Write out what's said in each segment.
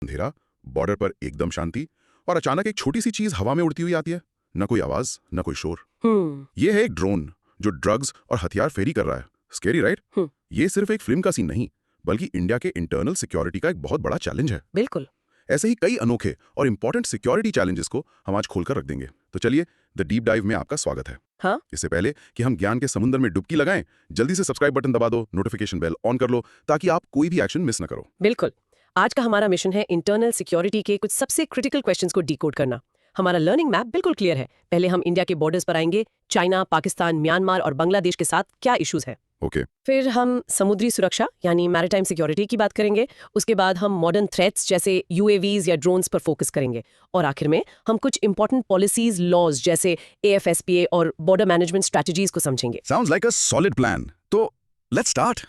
अंधेरा, बॉर्डर पर एकदम शांति, और अचानक एक छोटी सी चीज हवा में उड़ती हुई आती है। न कोई आवाज, न कोई शोर। ये है एक ड्रोन जो ड्रग्स और हथियार फेरी कर रहा है। Scary, right? ये सिर्फ एक फिल्म का सीन नहीं, बल्कि इंडिया के इंटरनल सिक्योरिटी का एक बहुत बड़ा चैलेंज है। बिल्कुल। ऐसे ही कई अनोखे और इंपॉर्टेंट सिक्योरिटी चैलेंजेस को हम आज खोलकर रख देंगे। तो चलिए, द डीप डाइव में आपका स्वागत है। हाँ? इससे पहले कि हम ज्ञान के समुद्र में डुबकी लगाएं, जल्दी से सब्सक्राइब बटन दबा दो, नोटिफिकेशन बेल ऑन कर लो, ताकि आप कोई भी एक्शन मिस न करो। बिल्कुल। आज का हमारा मिशन है इंटरनल सिक्योरिटी के कुछ सबसे क्रिटिकल क्वेश्चंस को डिकोड करना। हमारा लर्निंग मैप बिल्कुल क्लियर है। पहले हम इंडिया के बॉर्डर्स पर आएंगे, चाइना, पाकिस्तान, म्यांमार और बांग्लादेश के साथ क्या इश्यूज है। ओके। फिर हम समुद्री सुरक्षा यानी मैरिटाइम सिक्योरिटी की बात करेंगे। उसके बाद हम मॉडर्न थ्रेट्स जैसे यूएवीज या ड्रोन्स पर फोकस करेंगे। और आखिर में हम कुछ इंपॉर्टेंट पॉलिसीज, लॉज जैसे AFSPA और बॉर्डर मैनेजमेंट स्ट्रेटजीज को समझेंगे। Sounds like a solid plan. तो लेट्स स्टार्ट।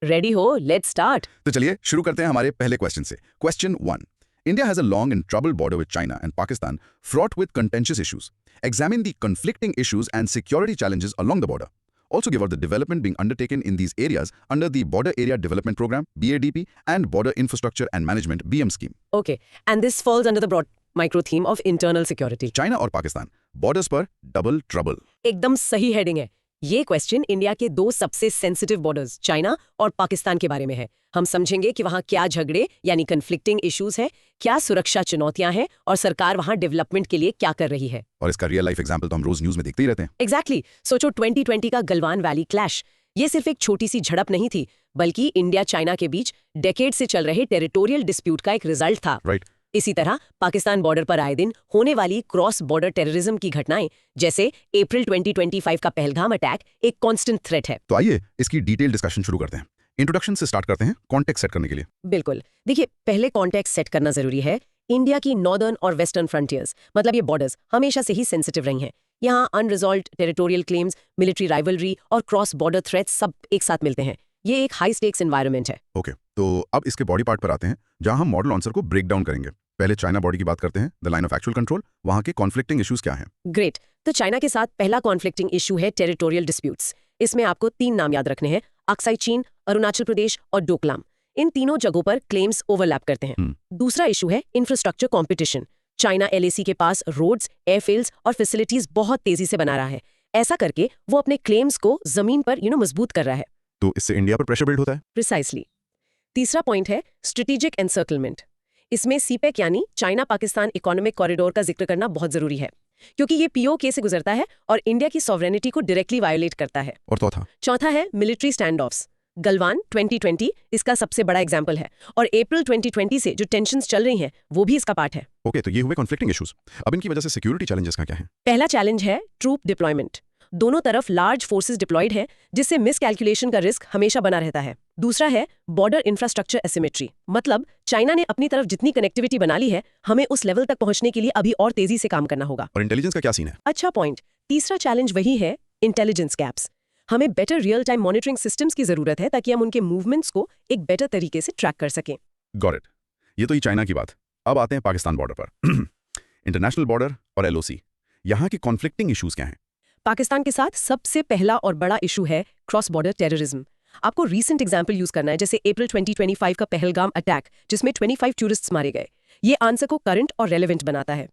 रेडी हो? Let's start. तो चलिए शुरू करते हैं हमारे पहले क्वेश्चन से। Question 1. India has a long and troubled border with China and Pakistan, fraught with contentious issues. Examine the conflicting issues and security challenges along the border. Also give out the development being undertaken in these areas under the Border Area Development Program (BADP) and Border Infrastructure and Management (BM) scheme. Okay, and this falls under the broad micro theme of internal security. China और Pakistan borders पर double trouble. एकदम सही heading है। ये question India के दो सबसे sensitive borders China और पाकिस्तान के बारे में है। हम समझेंगे कि वहाँ क्या झगड़े यानी कन्फ्लिक्टिंग इश्यूज हैं, क्या सुरक्षा चुनौतियां हैं और सरकार वहाँ डेवलपमेंट के लिए क्या कर रही है। और इसका रियल लाइफ एग्जांपल तो हम रोज न्यूज में देखते ही रहते हैं। एग्जैक्टली। सोचो 2020 का गलवान वैली क्लैश। ये सिर्फ एक छोटी सी झड़प नहीं थी, बल्कि इंडिया चाइना के बीच डेकेड से चल रहे टेरिटोरियल डिस्प्यूट का एक रिजल्ट था। राइट। इसी तरह पाकिस्तान बॉर्डर पर आए दिन होने वाली क्रॉस बॉर्डर टेररिज्म की घटनाएं जैसे अप्रैल 2025 का पहलगाम अटैक एक कांस्टेंट थ्रेट है। तो आइए इसकी डिटेल डिस्कशन शुरू करते हैं। इंट्रोडक्शन से स्टार्ट करते हैं, कॉन्टेक्स्ट सेट करने के लिए। बिल्कुल। देखिए, पहले कॉन्टेक्स्ट सेट करना जरूरी है। इंडिया की नॉर्दर्न और वेस्टर्न फ्रंटियर्स, मतलब ये बॉर्डर्स हमेशा से ही सेंसिटिव रही हैं। यहाँ unresolved territorial claims, military rivalry और क्रॉस बॉर्डर थ्रेट्स सब एक साथ मिलते हैं। ये एक हाई स्टेक्स एनवायरनमेंट है। ओके, तो अब इसके बॉडी पार्ट पर आते हैं, जहां हम मॉडल आंसर को ब्रेक डाउन करेंगे। पहले चाइना बॉडी की बात करते हैं, the line of actual control. वहां के कॉन्फ्लिक्टिंग इश्यूज क्या हैं? ग्रेट। तो चाइना के साथ पहला कॉन्फ्लिक्टिंग इशू है टेरिटोरियल डिस्प्यूट्स। इसमें आपको 3 नाम याद रखने हैं, अक्साई चीन, अरुणाचल प्रदेश और डोकलाम। इन तीनों जगहों पर क्लेम्स ओवरलैप करते हैं। दूसरा इशू है इंफ्रास्ट्रक्चर कंपटीशन। चाइना LAC के पास रोड्स, एयरफील्ड्स और फैसिलिटीज बहुत तेजी से बना रहा है। ऐसा करके वो अपने क्लेम्स को जमीन पर मजबूत कर रहा है। तो इससे इंडिया पर प्रेशर बिल्ड होता है। प्रिसाइसली। तीसरा पॉइंट है स्ट्रेटेजिक एनसर्कलमेंट। इसमें CPEC यानी चाइना पाकिस्तान इकोनॉमिक कॉरिडोर का जिक्र करना बहुत जरूरी है, क्योंकि ये POK से गुजरता है और इंडिया की सॉवरेनिटी को डायरेक्टली वायोलेट करता है। और चौथा है मिलिट्री स्टैंड ऑफ्स। गलवान 2020 इसका सबसे बड़ा एग्जाम्पल है और अप्रैल 2020 से जो टेंशन्स चल रही हैं वो भी इसका पार्ट है। ओके, तो ये हुए कॉन्फ्लिक्टिंग इश्यूज। अब इनकी वजह से सिक्योरिटी चैलेंजेस का क्या है? पहला चैलेंज है ट्रूप डिप्लॉयमेंट। दोनों तरफ लार्ज फोर्सेस डिप्लॉयड है, जिससे मिसकैलकुलेशन का रिस्क हमेशा बना रहता है। दूसरा है बॉर्डर इंफ्रास्ट्रक्चर एसिमेट्री, मतलब चाइना ने अपनी तरफ जितनी कनेक्टिविटी बना ली है, हमें उस लेवल तक पहुंचने के लिए अभी और तेजी से काम करना होगा। और इंटेलिजेंस का क्या सीन है? अच्छा पॉइंट। तीसरा चैलेंज वही है इंटेलिजेंस गैप्स। हमें better real time monitoring systems की जरूरत है, ताकि हम उनके मूवमेंट्स को एक बेटर तरीके से ट्रैक कर सकें। Got it. ये तो ही चाइना की बात। अब आते हैं पाकिस्तान बॉर्डर पर। इंटरनेशनल बॉर्डर और LOC, यहाँ की कॉन्फ्लिक्टिंग इश्यूज क्या हैं? पाकिस्तान के साथ सबसे पहला और बड़ा इशू है क्रॉस बॉर्डर टेररिज्म। आपको रीसेंट एग्जांपल यूज करना है, जैसे अप्रैल 2025 का पहलगाम अटैक, जिसमें 25 टूरिस्ट्स मारे गए। ये आंसर को करंट और रेलेवेंट बनाता है।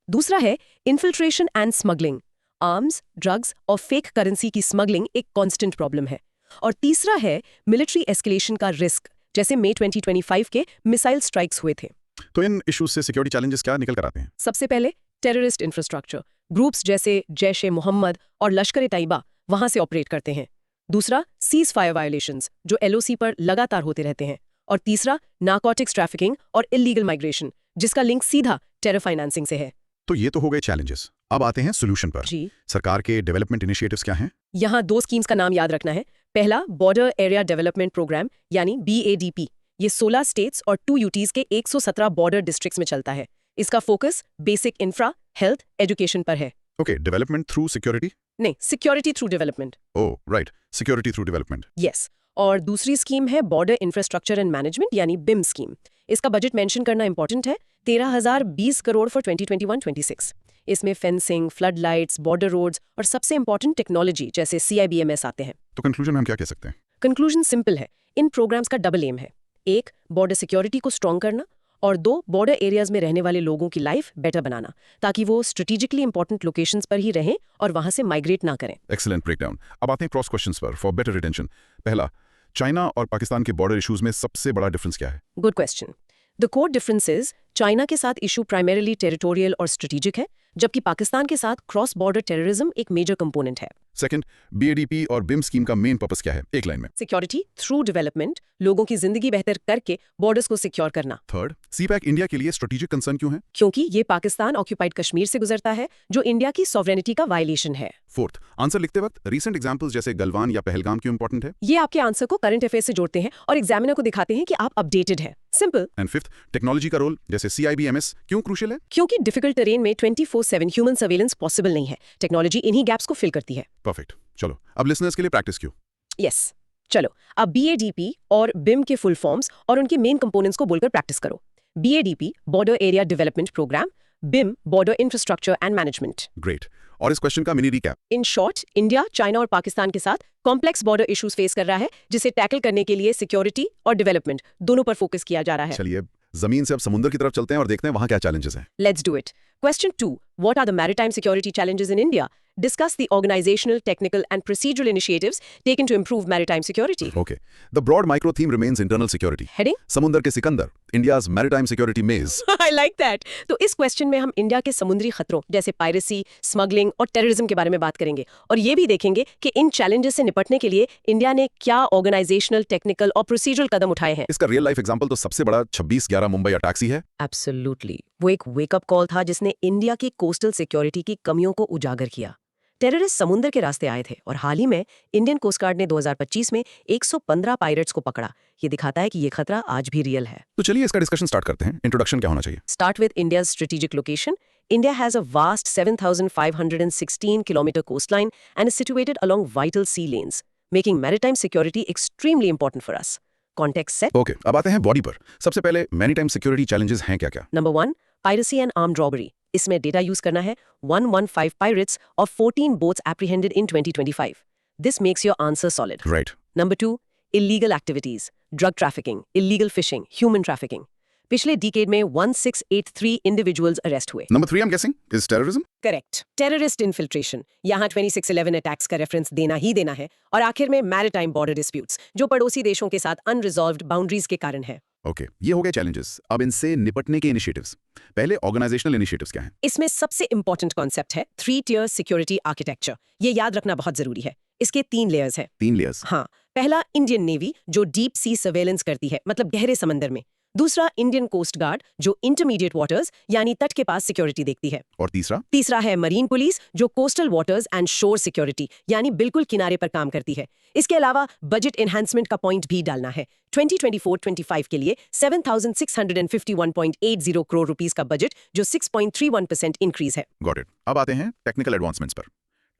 दूसरा है infiltration and smuggling. Arms, drugs और फेक करेंसी की स्मगलिंग एक कांस्टेंट प्रॉब्लम है। और तीसरा है मिलिट्री एस्केलेशन का रिस्क, जैसे मई 2025 के मिसाइल स्ट्राइक्स हुए थे। तो इन इश्यूज से सिक्योरिटी चैलेंजेस क्या निकल कर आते हैं? सबसे पहले टेररिस्ट इंफ्रास्ट्रक्चर। ग्रुप्स जैसे जैश-ए-मोहम्मद और लश्कर-ए-तैयबा वहां से ऑपरेट करते हैं। दूसरा सीज फायर वायोलेशंस, जो LOC पर लगातार होते रहते हैं। और तीसरा नारकोटिक्स ट्रैफिकिंग और इलीगल माइग्रेशन, जिसका लिंक सीधा टेरर फाइनेंसिंग से है। तो ये तो हो गए चैलेंजेस। अब आते हैं सोल्यूशन पर। जी। सरकार के डेवलपमेंट इनिशिएटिव्स क्या हैं? यहाँ 2 स्कीम्स का नाम याद रखना है। पहला बॉर्डर एरिया डेवलपमेंट प्रोग्राम यानी BADP। ये 16 स्टेट्स और 2 UTs के 117 बॉर्डर डिस्ट्रिक्ट्स में चलता है। इसका focus basic infra, health, education पर है। Okay, development through security? नहीं, security through development. Oh right, security through development. Yes. और दूसरी स्कीम है बॉर्डर इंफ्रास्ट्रक्चर एंड मैनेजमेंट यानी BIM स्कीम। इसका बजट मेंशन करना इंपॉर्टेंट है, 13,020 करोड़ फॉर 2021-26। इसमें fencing, flood lights, border roads और सबसे इंपॉर्टेंट टेक्नोलॉजी जैसे CIBMS आते हैं। तो कंक्लूजन में हम क्या कह सकते हैं? कंक्लूजन सिंपल है, इन प्रोग्राम्स का डबल एम है। एक, बॉर्डर सिक्योरिटी को स्ट्रॉन्ग करना और 2 बॉर्डर एरियाज में रहने वाले लोगों की लाइफ बेटर बनाना, ताकि वो स्ट्रेटेजिकली इंपॉर्टेंट लोकेशंस पर ही रहें और वहां से माइग्रेट ना करें। Excellent breakdown. अब आते हैं क्रॉस क्वेश्चंस पर फॉर बेटर रिटेंशन। पहला, चाइना और पाकिस्तान के बॉर्डर इश्यूज में सबसे बड़ा डिफरेंस क्या है? Good question. The core difference is China के साथ इशू प्राइमरीली टेरिटोरियल और स्ट्रेटेजिक है, जबकि पाकिस्तान के साथ क्रॉस बॉर्डर टेररिज्म एक मेजर कंपोनेंट है। सेकंड, बीएडीपी और बिम स्कीम का मेन पर्पस क्या है? एक लाइन में। सिक्योरिटी थ्रू डेवलपमेंट, लोगों की जिंदगी बेहतर करके बॉर्डर्स को सिक्योर करना। थर्ड, सीपैक इंडिया के लिए स्ट्रेटेजिक कंसर्न क्यों है? क्योंकि ये पाकिस्तान ऑक्यूपाइड कश्मीर से गुजरता है, जो इंडिया की सॉवरेनिटी का वायलेशन है। फोर्थ, आंसर लिखते वक्त रीसेंट एग्जांपल्स जैसे गलवान या पहलगाम क्यों इंपॉर्टेंट है? ये आपके आंसर को करंट अफेयर से जोड़ते हैं और एग्जामिनर को दिखाते हैं कि आप अपडेटेड है। सिंपल। एंड फिफ्थ, टेक्नोलॉजी का रोल जैसे CIBMS क्यों क्रूशियल है? क्योंकि डिफिकल्ट टेरेन में 24/7 ह्यूमन सर्वेलेंस पॉसिबल नहीं है। टेक्नोलॉजी इन्हीं गैप्स को फिल करती है। परफेक्ट। चलो अब लिसनर्स के लिए प्रैक्टिस क्यों। यस चलो अब BADP और BIM के फुल फॉर्म्स और उनके मेन कंपोनेंट्स को बोलकर प्रैक्टिस करो। BADP border area development program, BIM border infrastructure and management. Great. और इस क्वेश्चन का mini recap. In short, India China और पाकिस्तान के साथ कॉम्प्लेक्स बॉर्डर इश्यूज फेस कर रहा है, जिसे टैकल करने के लिए सिक्योरिटी और डेवलपमेंट दोनों पर फोकस किया जा रहा है। चलिए जमीन से अब समुद्र की तरफ चलते हैं और देखते हैं वहां क्या चैलेंजेस हैं। Let's do it. Question 2. What are the maritime security challenges in India? Discuss the organizational, technical, and procedural initiatives taken to improve maritime security. Okay. The broad micro theme remains internal security. Heading? समुद्र के Sikandar, India's maritime security maze. I like that. तो इस question में हम India के समुद्री खतरों जैसे पायरेसी, स्मगलिंग और टेररिज्म के बारे में बात करेंगे, और ये भी देखेंगे कि इन चैलेंजेस से निपटने के लिए इंडिया ने क्या ऑर्गेनाइजेशनल, टेक्निकल और प्रोसीजरल कदम उठाए हैं। इसका रियल लाइफ एग्जांपल तो सबसे बड़ा 26/11 मुंबई अटैक ही है। Absolutely. वो एक वेकअप कॉल था जिसने इंडिया की कोस्टल सिक्योरिटी की कमियों को उजागर किया। टेररिस्ट समुद्र के रास्ते आए थे और हाल ही में इंडियन कोस्ट गार्ड ने 2025 में 115 पायरेट्स को पकड़ा। ये दिखाता है कि ये खतरा आज भी रियल है। तो चलिए इसका डिस्कशन स्टार्ट करते हैं। इंट्रोडक्शन क्या होना चाहिए? Start with India's strategic location. India has a vast 7,516 kilometer coastline and is situated along vital sea lanes, making maritime security extremely important for us. Context set. Okay, अब आते हैं body पर। सबसे पहले मैरीटाइम सिक्योरिटी चैलेंजेस हैं क्या-क्या? Number 1, piracy and armed robbery. इसमें data use करना है 115 pirates और 14 boats apprehended in 2025. This makes your answer solid. Right. Number 2, illegal activities, drug trafficking, illegal fishing, human trafficking. पिछले डिकेड में 1683 इंडिविजुअल्स अरेस्ट हुए। Number 3 I am guessing is terrorism. Correct, terrorist infiltration. यहाँ 2611 attacks का reference देना ही देना है। और आखिर में मैरिटाइम बॉर्डर डिस्प्यूट्स, जो पड़ोसी देशों के साथ अनरिजॉल्व्ड बाउंड्रीज के कारण है। ओके, ये हो गए चैलेंजेस। अब इनसे निपटने के इनिशिएटिव्स। पहले ऑर्गेनाइजेशनल इनिशिएटिव्स क्या हैं? इसमें सबसे इंपॉर्टेंट कॉन्सेप्ट है 3-tier सिक्योरिटी आर्किटेक्चर। ये याद रखना बहुत जरूरी है। इसके 3 लेयर्स हैं। 3 लेयर्स। हाँ, पहला इंडियन नेवी जो डीप सी सर्वेलेंस करती है, मतलब गहरे समंदर में। दूसरा इंडियन कोस्ट गार्ड जो इंटरमीडिएट वाटर्स यानी तट के पास सिक्योरिटी देखती है। और तीसरा है मरीन पुलिस जो कोस्टल वाटर्स एंड शोर सिक्योरिटी यानी बिल्कुल किनारे पर काम करती है। इसके अलावा बजट एनहांसमेंट का पॉइंट भी डालना है। 2024-25 के लिए 7,651.80 करोड़ रुपीस का बजट, जो 6.31% इंक्रीज है। Got it. अब आते हैं टेक्निकल एडवांसमेंट्स पर।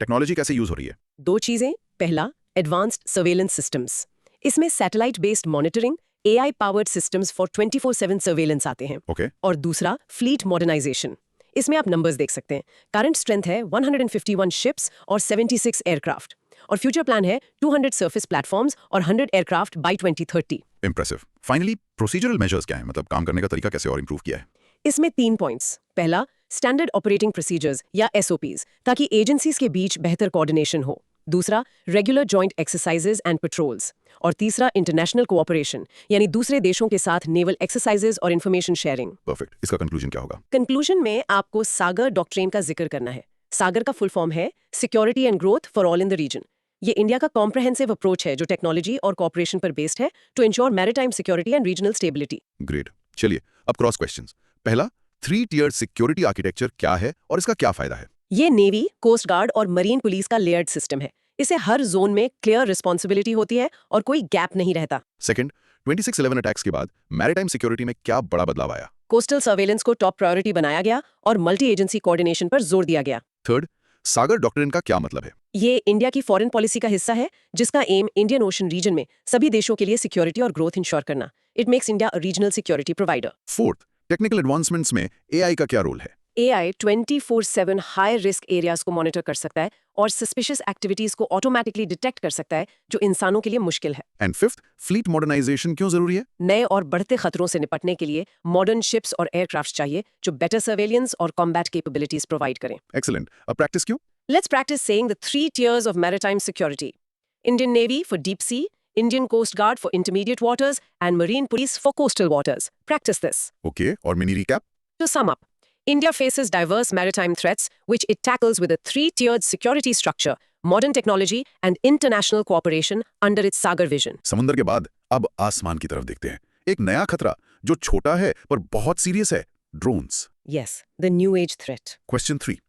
टेक्नोलॉजी कैसे यूज हो रही है? 2 चीजें। पहला, एडवांस्ड सर्वेलेंस सिस्टम्स। इसमें satellite based monitoring, AI powered systems for 24/7 surveillance आते हैं। ओके। और दूसरा, फ्लीट मॉडर्नाइजेशन। इसमें आप नंबर्स देख सकते हैं। करंट स्ट्रेंथ है 151 शिप्स और 76 एयरक्राफ्ट, और फ्यूचर प्लान है 200 सर्फेस प्लेटफॉर्म्स और 100 aircraft by 2030। Impressive. Finally procedural measures क्या है? मतलब काम करने का तरीका कैसे और इंप्रूव किया है? इसमें 3 पॉइंट्स। पहला, स्टैंडर्ड ऑपरेटिंग प्रोसीजर्स या SOPs, ताकि एजेंसीज के बीच बेहतर कोऑर्डिनेशन हो। दूसरा, regular joint exercises and patrols. और तीसरा, इंटरनेशनल कोऑपरेशन, यानी दूसरे देशों के साथ नेवल एक्सरसाइजेज और इन्फॉर्मेशन शेयरिंग। परफेक्ट। इसका कंक्लूजन क्या होगा? कंक्लूजन में आपको सागर डॉक्ट्रिन का जिक्र करना है। सागर का फुल फॉर्म है security and growth for all in the region. ये इंडिया का कॉम्प्रहेंसिव अप्रोच है जो टेक्नोलॉजी और कोऑपरेशन पर बेस्ड है to ensure maritime security and regional stability. Great. चलिए अब क्रॉस क्वेश्चंस। पहला, 3-tier सिक्योरिटी आर्किटेक्चर क्या है और इसका क्या फायदा है? ये नेवी, कोस्ट गार्ड और मरीन पुलिस का लेयर्ड सिस्टम है। इसे हर जोन में क्लियर रिस्पॉन्सिबिलिटी होती है और कोई गैप नहीं रहता। सेकंड, 2611 अटैक्स के बाद मैरिटाइम सिक्योरिटी में क्या बड़ा बदलाव आया? कोस्टल सर्वेलेंस को टॉप प्रायोरिटी बनाया गया और मल्टी एजेंसी कोऑर्डिनेशन पर जोर दिया गया। थर्ड, सागर डॉक्ट्रिन का क्या मतलब है? ये इंडिया की फॉरेन पॉलिसी का हिस्सा है, जिसका एम इंडियन ओशन रीजन में सभी देशों के लिए सिक्योरिटी और ग्रोथ इंश्योर करना। It makes India a regional security provider. Fourth, technical advancements में AI का क्या रोल है? AI 24/7 हाई रिस्क एरियाज को मॉनिटर कर सकता है और सस्पिशियस एक्टिविटीज को ऑटोमेटिकली डिटेक्ट कर सकता है, जो इंसानों के लिए मुश्किल है। एंड फिफ्थ, फ्लीट मॉडर्नाइजेशन क्यों जरूरी है? नए और बढ़ते खतरों से निपटने के लिए मॉडर्न शिप्स और एयरक्राफ्ट चाहिए जो बेटर सर्वेलियंस और कॉम्बैट कैपेबिलिटीज प्रोवाइड करें। एक्सीलेंट। अब प्रैक्टिस क्यों? Let's practice saying the 3 tiers of maritime security. Indian Navy for deep sea, Indian Coast Guard for intermediate waters, and Marine Police for coastal waters. Practice this. Okay, और mini recap? To sum up, India faces diverse maritime threats, which it tackles with a 3-tiered security structure, modern technology, and international cooperation under its Sagar vision. समुंदर के बाद अब आसमान की तरफ देखते हैं। एक नया खतरा जो छोटा है पर बहुत सीरियस है, drones. Yes, the new age threat. Question 3.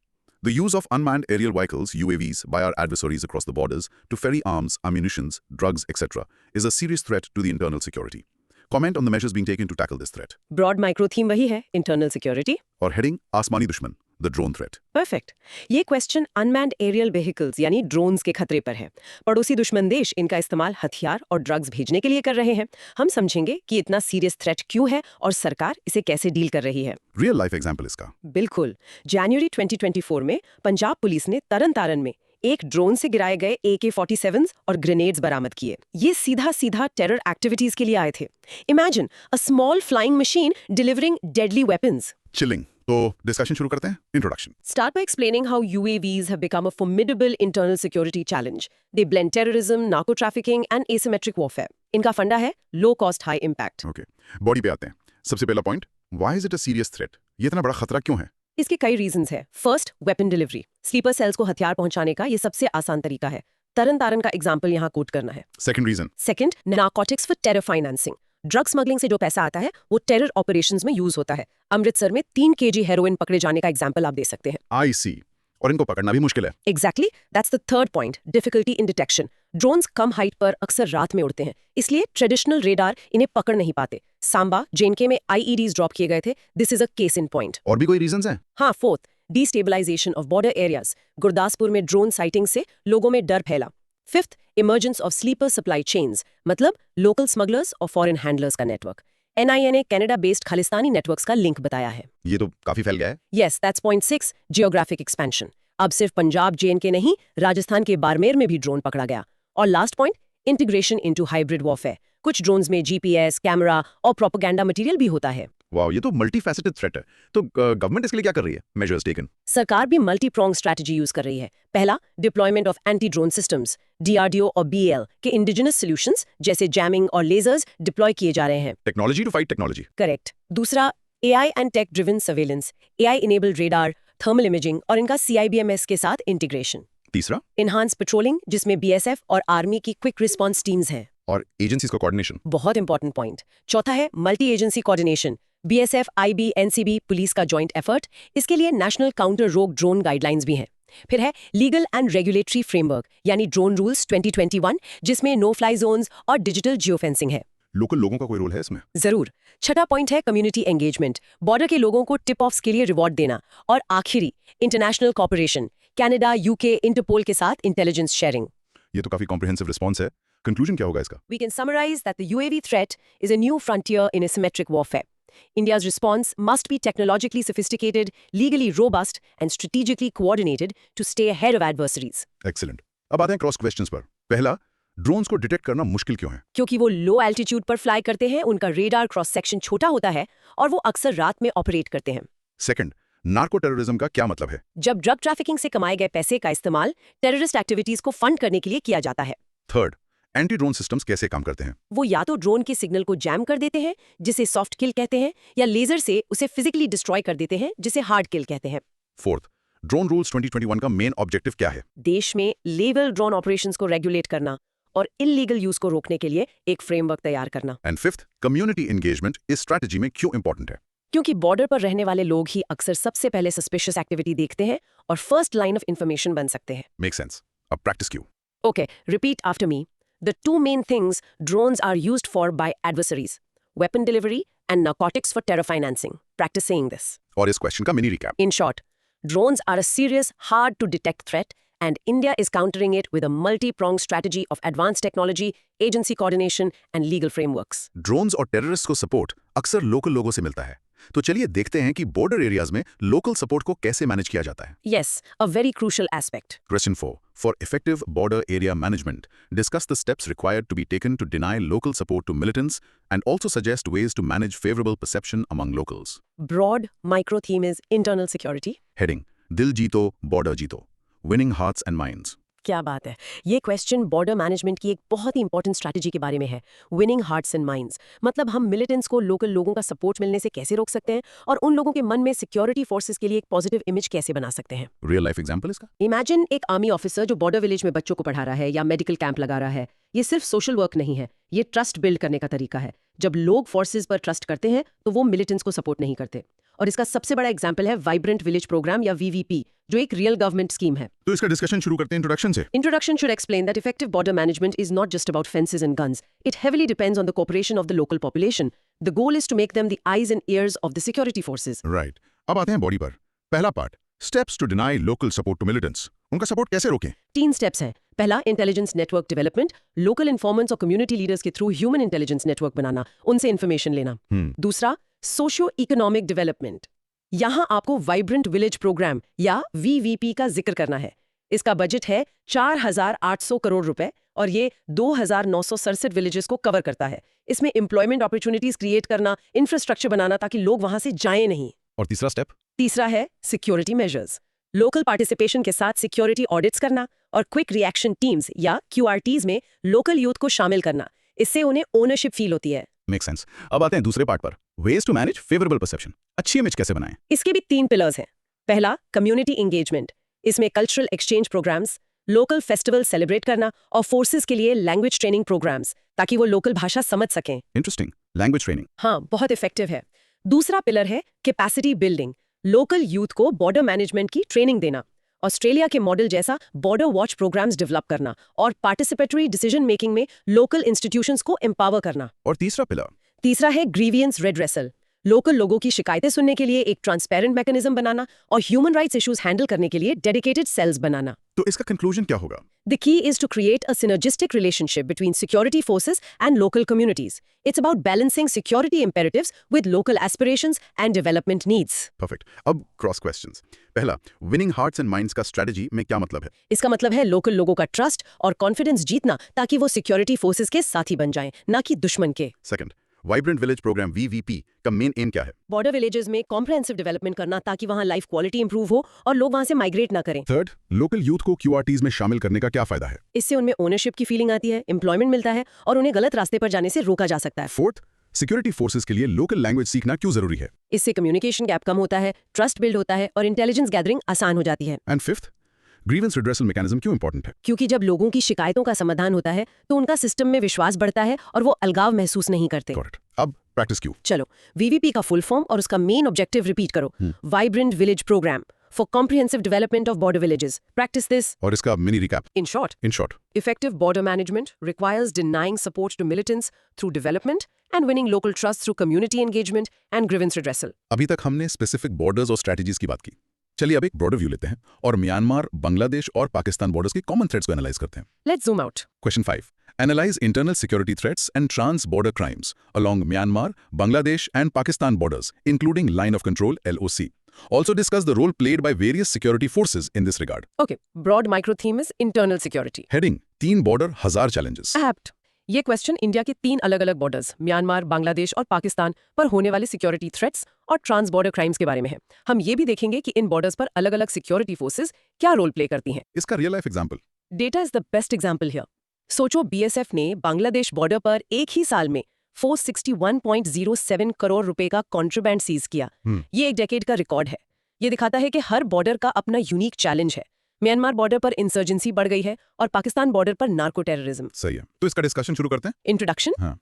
The use of unmanned aerial vehicles, UAVs, by our adversaries across the borders to ferry arms, ammunitions, drugs, etc. is a serious threat to the internal security. Comment on the measures being taken to tackle this threat. Broad micro theme वही है, internal security. और heading आसमानी दुश्मन, the drone threat. Perfect. ये question unmanned aerial vehicles यानी drones के खतरे पर है। पड़ोसी दुश्मन देश इनका इस्तेमाल हथियार और ड्रग्स भेजने के लिए कर रहे हैं। हम समझेंगे कि इतना सीरियस थ्रेट क्यों है और सरकार इसे कैसे डील कर रही है। Real life example इसका. बिल्कुल। जनवरी 2024 में पंजाब पुलिस ने तरन तारण में एक ड्रोन से गिराए गए AK-47 और ग्रेनेड्स बरामद किए। ये सीधा टेरर एक्टिविटीज के लिए आए थे। Imagine a small flying machine delivering deadly weapons. Chilling. तो डिस्कशन शुरू करते हैं. Introduction. Start by explaining how UAVs have become a formidable internal security challenge. They blend terrorism, narco-trafficking and asymmetric warfare. इनका फंडा है low cost, high impact. Okay. Body पे आते हैं. सबसे पहला point, why is it a serious threat? ये इतना बड़ा खतरा क्यों है? इसके कई रीजंस है। First, weapon delivery. Sleeper cells को हथियार पहुंचाने का ये सबसे आसान तरीका है। तरन तारण का एग्जाम्पल यहाँ कोट करना है। Second reason. Second, narcotics for terror financing. Drug smuggling से जो पैसा आता है वो टेरर ऑपरेशंस में यूज होता है। अमृतसर में 3 kg हेरोइन पकड़े जाने का एग्जाम्पल आप दे सकते हैं। I see. और इनको पकड़ना भी मुश्किल है. Exactly, that's the third point, difficulty in detection. Drones come height पर अक्सर रात में उड़ते हैं, इसलिए ट्रेडिशनल रेडार इन्हें पकड़ नहीं पाते। सांबा, जेएनके में IEDs ड्रॉप किए गए थे। This is a case in point. और भी कोई रीजंस हैं? हाँ, fourth, destabilization of border areas. Gurdaspur में ड्रोन साइटिंग से लोगों में डर फैला। Fifth, emergence of sleeper supply chains, मतलब लोकल स्मगलर्स और फॉरेन हैंडलर्स का नेटवर्क। NIA ने कनाडा बेस्ड खालिस्तानी नेटवर्क्स का लिंक बताया है। ये तो काफी फैल गया है. Yes, that's point 6, geographic expansion. अब सिर्फ पंजाब JNK नहीं, राजस्थान के बाड़मेर में भी ड्रोन पकड़ा गया। और last point, integration into hybrid warfare. कुछ ड्रोन्स में GPS, कैमरा और प्रोपेगेंडा मटेरियल भी होता है। वाह, ये तो मल्टीफैसेटेड थ्रेट है. तो गवर्नमेंट इसके लिए क्या कर रही है? Measures taken. सरकार भी मल्टी प्रोंग स्ट्रैटेजी यूज कर रही है। पहला, deployment of anti drone systems. DRDO और BAL के इंडिजिनस सॉल्यूशंस जैसे जैमिंग और लेजर्स डिप्लॉय किए जा रहे हैं। Technology to fight technology. Correct. दूसरा, AI and tech driven surveillance. AI enabled radar, thermal imaging और इनका CIBMS के साथ इंटीग्रेशन। तीसरा, इनहांस पेट्रोलिंग, जिसमें BSF और आर्मी की क्विक रिस्पांस टीम्स हैं। और एजेंसीज का कोऑर्डिनेशन. बहुत इंपॉर्टेंट पॉइंट। चौथा है multi agency coordination. BSF, IB, NCB, police का जॉइंट एफर्ट। इसके लिए नेशनल काउंटर रोग ड्रोन गाइडलाइंस भी हैं। फिर है लीगल एंड रेगुलेटरी फ्रेमवर्क यानी ड्रोन रूल्स 2021, जिसमें नो फ्लाई जोन्स और डिजिटल जियोफेंसिंग है। लोकल लोगों का कोई रोल है इसमें? जरूर। छठा पॉइंट है कम्युनिटी एंगेजमेंट, बॉर्डर के लोगों को टिप ऑफ्स के लिए रिवॉर्ड देना। और आखिरी, international cooperation, Canada, UK, Interpol के साथ इंटेलिजेंस शेयरिंग। ये तो काफी कॉम्प्रिहेंसिव रिस्पॉन्स है. कंक्लूजन क्या होगा इसका? We can summarize that the UAV threat is a new frontier in asymmetric warfare. India's response must be technologically sophisticated, legally robust, and strategically coordinated to stay ahead of adversaries. Excellent. अब आते हैं cross questions पर. पहला, drones को detect करना मुश्किल क्यों है? क्योंकि वो लो एल्टीट्यूड पर फ्लाई करते हैं, उनका रेडार क्रॉस सेक्शन छोटा होता है और वो अक्सर रात में ऑपरेट करते हैं। सेकंड, नार्को टेररिज्म का क्या मतलब है? जब ड्रग ट्रैफिकिंग से कमाए गए पैसे का इस्तेमाल टेररिस्ट एक्टिविटीज को फंड करने के लिए किया जाता है। थर्ड, एंटी ड्रोन सिस्टम्स कैसे काम करते हैं? वो या तो ड्रोन के सिग्नल को जैम कर देते हैं, जिसे सॉफ्ट किल कहते हैं, या लेजर से उसे फिजिकली डिस्ट्रॉय कर देते हैं, जिसे हार्ड किल कहते हैं। फोर्थ, ड्रोन रूल्स 2021 का मेन ऑब्जेक्टिव क्या है? देश में लेवल ड्रोन ऑपरेशंस को रेगुलेट करना और इलीगल यूज को रोकने के लिए एक फ्रेमवर्क तैयार करना। एंड फिफ्थ, कम्युनिटी एंगेजमेंट इस स्ट्रैटेजी में क्यों इंपॉर्टेंट है? क्योंकि बॉर्डर पर रहने वाले लोग ही अक्सर सबसे पहले सस्पिशियस एक्टिविटी देखते हैं और फर्स्ट लाइन ऑफ इंफॉर्मेशन बन सकते हैं। Make sense. अब प्रैक्टिस क्यों? Okay, repeat after me. The two main things drones are used for by adversaries: weapon delivery and narcotics for terror financing. Practice saying this. और इस question का mini recap. In short, drones are a serious, hard to detect threat and India is countering it with a multi-pronged strategy of advanced technology, agency coordination, and legal frameworks. Drones और terrorist को support अक्सर local लोगों से मिलता है, तो चलिए देखते हैं कि बॉर्डर एरियाज में लोकल सपोर्ट को कैसे मैनेज किया जाता है। Yes, a very crucial aspect. Question 4. For effective border area management, discuss the steps required to be taken to deny local support to militants and also suggest ways to manage favorable perception among locals. Broad micro theme is internal security. Heading: Dil jeeto, border jeeto. Winning hearts and minds. क्या बात है, ये question border management की एक बहुत ही important strategy के बारे में है। विनिंग हार्ट्स एंड माइंड्स, मतलब हम मिलिटेंट्स को लोकल लोगों का सपोर्ट मिलने से कैसे रोक सकते हैं और उन लोगों के मन में सिक्योरिटी फोर्सेस के लिए एक पॉजिटिव इमेज कैसे बना सकते हैं। रियल लाइफ एग्जांपल इसका? इमेजिन एक आर्मी ऑफिसर जो बॉर्डर विलेज में बच्चों को पढ़ा रहा है या मेडिकल कैंप लगा रहा है। ये सिर्फ सोशल वर्क नहीं है, ये ट्रस्ट बिल्ड करने का तरीका है। जब लोग फोर्सेस पर ट्रस्ट करते हैं तो वो मिलिटेंट्स को सपोर्ट नहीं करते। और इसका सबसे बड़ा एग्जांपल है वाइब्रेंट विलेज प्रोग्राम या वीवीपी, जो एक रियल गवर्नमेंट स्कीम है। तो इसका डिस्कशन शुरू करते हैं इंट्रोडक्शन से। Introduction should explain that effective border management is not just about fences and guns. It heavily depends on the cooperation of the local population. The goal is to make them the eyes and ears of the security forces. Right, अब आते हैं body पर। पहला part, steps to deny local support to militants. उनका support कैसे रोकें? 3 steps हैं। पहला, intelligence network development, local informants और कम्युनिटी लीडर्स के थ्रू ह्यूमन इंटेलिजेंस नेटवर्क बनाना, उनसे इन्फॉर्मेशन लेना। दूसरा, सोशियो इकोनॉमिक डेवलपमेंट। यहां आपको वाइब्रेंट विलेज प्रोग्राम या वीवीपी का जिक्र करना है। इसका बजट है 4,800 करोड़ रुपए और ये 2,967 विलेजेस को कवर करता है। इसमें एम्प्लॉयमेंट अपॉर्चुनिटीज क्रिएट करना, इंफ्रास्ट्रक्चर बनाना ताकि लोग वहां से जाएं नहीं। और तीसरा स्टेप? तीसरा है सिक्योरिटी मेजर्स, लोकल पार्टिसिपेशन के साथ सिक्योरिटी ऑडिट्स करना और क्विक रिएक्शन टीम्स या QRTs में लोकल यूथ को शामिल करना। इससे उन्हें ओनरशिप फील होती है। Make sense. अब आते हैं दूसरे पार्ट पर, ways to manage favourable perception. अच्छी इमेज कैसे बनाएं? इसके भी 3 पिलर्स हैं। पहला, कम्युनिटी एंगेजमेंट। इसमें cultural exchange programs, local festival celebrate करना और फोर्सेस के लिए लैंग्वेज ट्रेनिंग प्रोग्राम्स, ताकि वो लोकल भाषा समझ सकें। Interesting, language training. हाँ, बहुत इफेक्टिव है। दूसरा पिलर है कैपेसिटी बिल्डिंग, लोकल यूथ को बॉर्डर मैनेजमेंट की ट्रेनिंग देना, ऑस्ट्रेलिया के मॉडल जैसा बॉर्डर वॉच प्रोग्राम्स डेवलप करना और पार्टिसिपेटरी डिसीजन मेकिंग में लोकल इंस्टीट्यूशंस को एम्पावर करना। और तीसरा पिलर? तीसरा है ग्रीवियंस रेडरेसल, लोकल लोगों की शिकायतें सुनने के लिए एक ट्रांसपेरेंट मैकेनिज्म बनाना और ह्यूमन राइट्स इश्यूज हैंडल करने के लिए डेडिकेटेड सेल्स बनाना। तो इसका कंक्लूजन क्या होगा? The key is to create a synergistic relationship between security forces and local communities. It's about balancing security imperatives with local aspirations and development needs. Perfect. अब cross questions. पहला, winning hearts and minds का strategy में क्या मतलब है? इसका मतलब है लोकल लोगों का ट्रस्ट और कॉन्फिडेंस जीतना ताकि वो सिक्योरिटी फोर्सेस के साथी बन जाएं, ना कि दुश्मन के। Second, vibrant village program VVP का मेन एम क्या है? बॉर्डर विलेजेस में कॉम्प्रिहेंसिव डेवलपमेंट करना ताकि वहां लाइफ क्वालिटी इंप्रूव हो और लोग वहां से माइग्रेट ना करें। थर्ड, लोकल यूथ को QRTs में शामिल करने का क्या फायदा है? इससे उनमें ओनरशिप की फीलिंग आती है, एम्प्लॉयमेंट मिलता है और उन्हें गलत रास्ते पर जाने से रोका जा सकता है। फोर्थ, सिक्योरिटी फोर्सेस के लिए लोकल लैंग्वेज सीखना क्यों जरूरी है? इससे कम्युनिकेशन गैप कम होता है, ट्रस्ट बिल्ड होता है और इंटेलिजेंस गैदरिंग आसान हो जाती है। And fifth, grievance redressal mechanism क्यों इंपॉर्टेंट है? क्योंकि जब लोगों की शिकायतों का समाधान होता है तो उनका सिस्टम में विश्वास बढ़ता है और वो अलगाव महसूस नहीं करते। करेक्ट। अब प्रैक्टिस क्यों? चलो, वीवीपी का फुल फॉर्म और उसका मेन ऑब्जेक्टिव रिपीट करो। Vibrant village program for comprehensive development of border villages. Practice this. और इसका mini recap. In short, effective border management requires denying support to militants through development and winning local trust through community engagement and grievance redressal. अभी तक हमने specific borders और strategies की बात की। चलिए अब एक ब्रॉडर व्यू लेते हैं और म्यांमार, बांग्लादेश और पाकिस्तान बॉर्डर्स की कॉमन थ्रेट्स को एनालाइज करते हैं। Let's zoom out. Question 5. Analyze internal security threats and trans-border crimes along Myanmar, Bangladesh and Pakistan borders, including line of control (LOC). Also discuss the role played by various security forces in this regard. Okay, broad micro theme is internal security. Heading: 3 border 1000 challenges. Apt. ये question India के 3 अलग-अलग borders, Myanmar, Bangladesh और पाकिस्तान पर होने वाले security threats और trans border crimes के बारे में है। हम ये भी देखेंगे कि इन बॉर्डर्स पर अलग-अलग सिक्योरिटी फोर्सेस क्या रोल प्ले करती हैं। इसका real life example? Data is the best example here. सोचो, BSF ने बांग्लादेश बॉर्डर पर एक ही साल में 461.07 करोड़ रुपए का कॉन्ट्राबैंड सीज किया। ये एक डेकेड का रिकॉर्ड है। ये दिखाता है कि हर बॉर्डर का अपना यूनिक चैलेंज है। म्यांमार बॉर्डर पर इंसर्जेंसी बढ़ गई है और पाकिस्तान बॉर्डर पर नार्को टेररिज्म। सही है, तो इसका डिस्कशन शुरू करते हैं।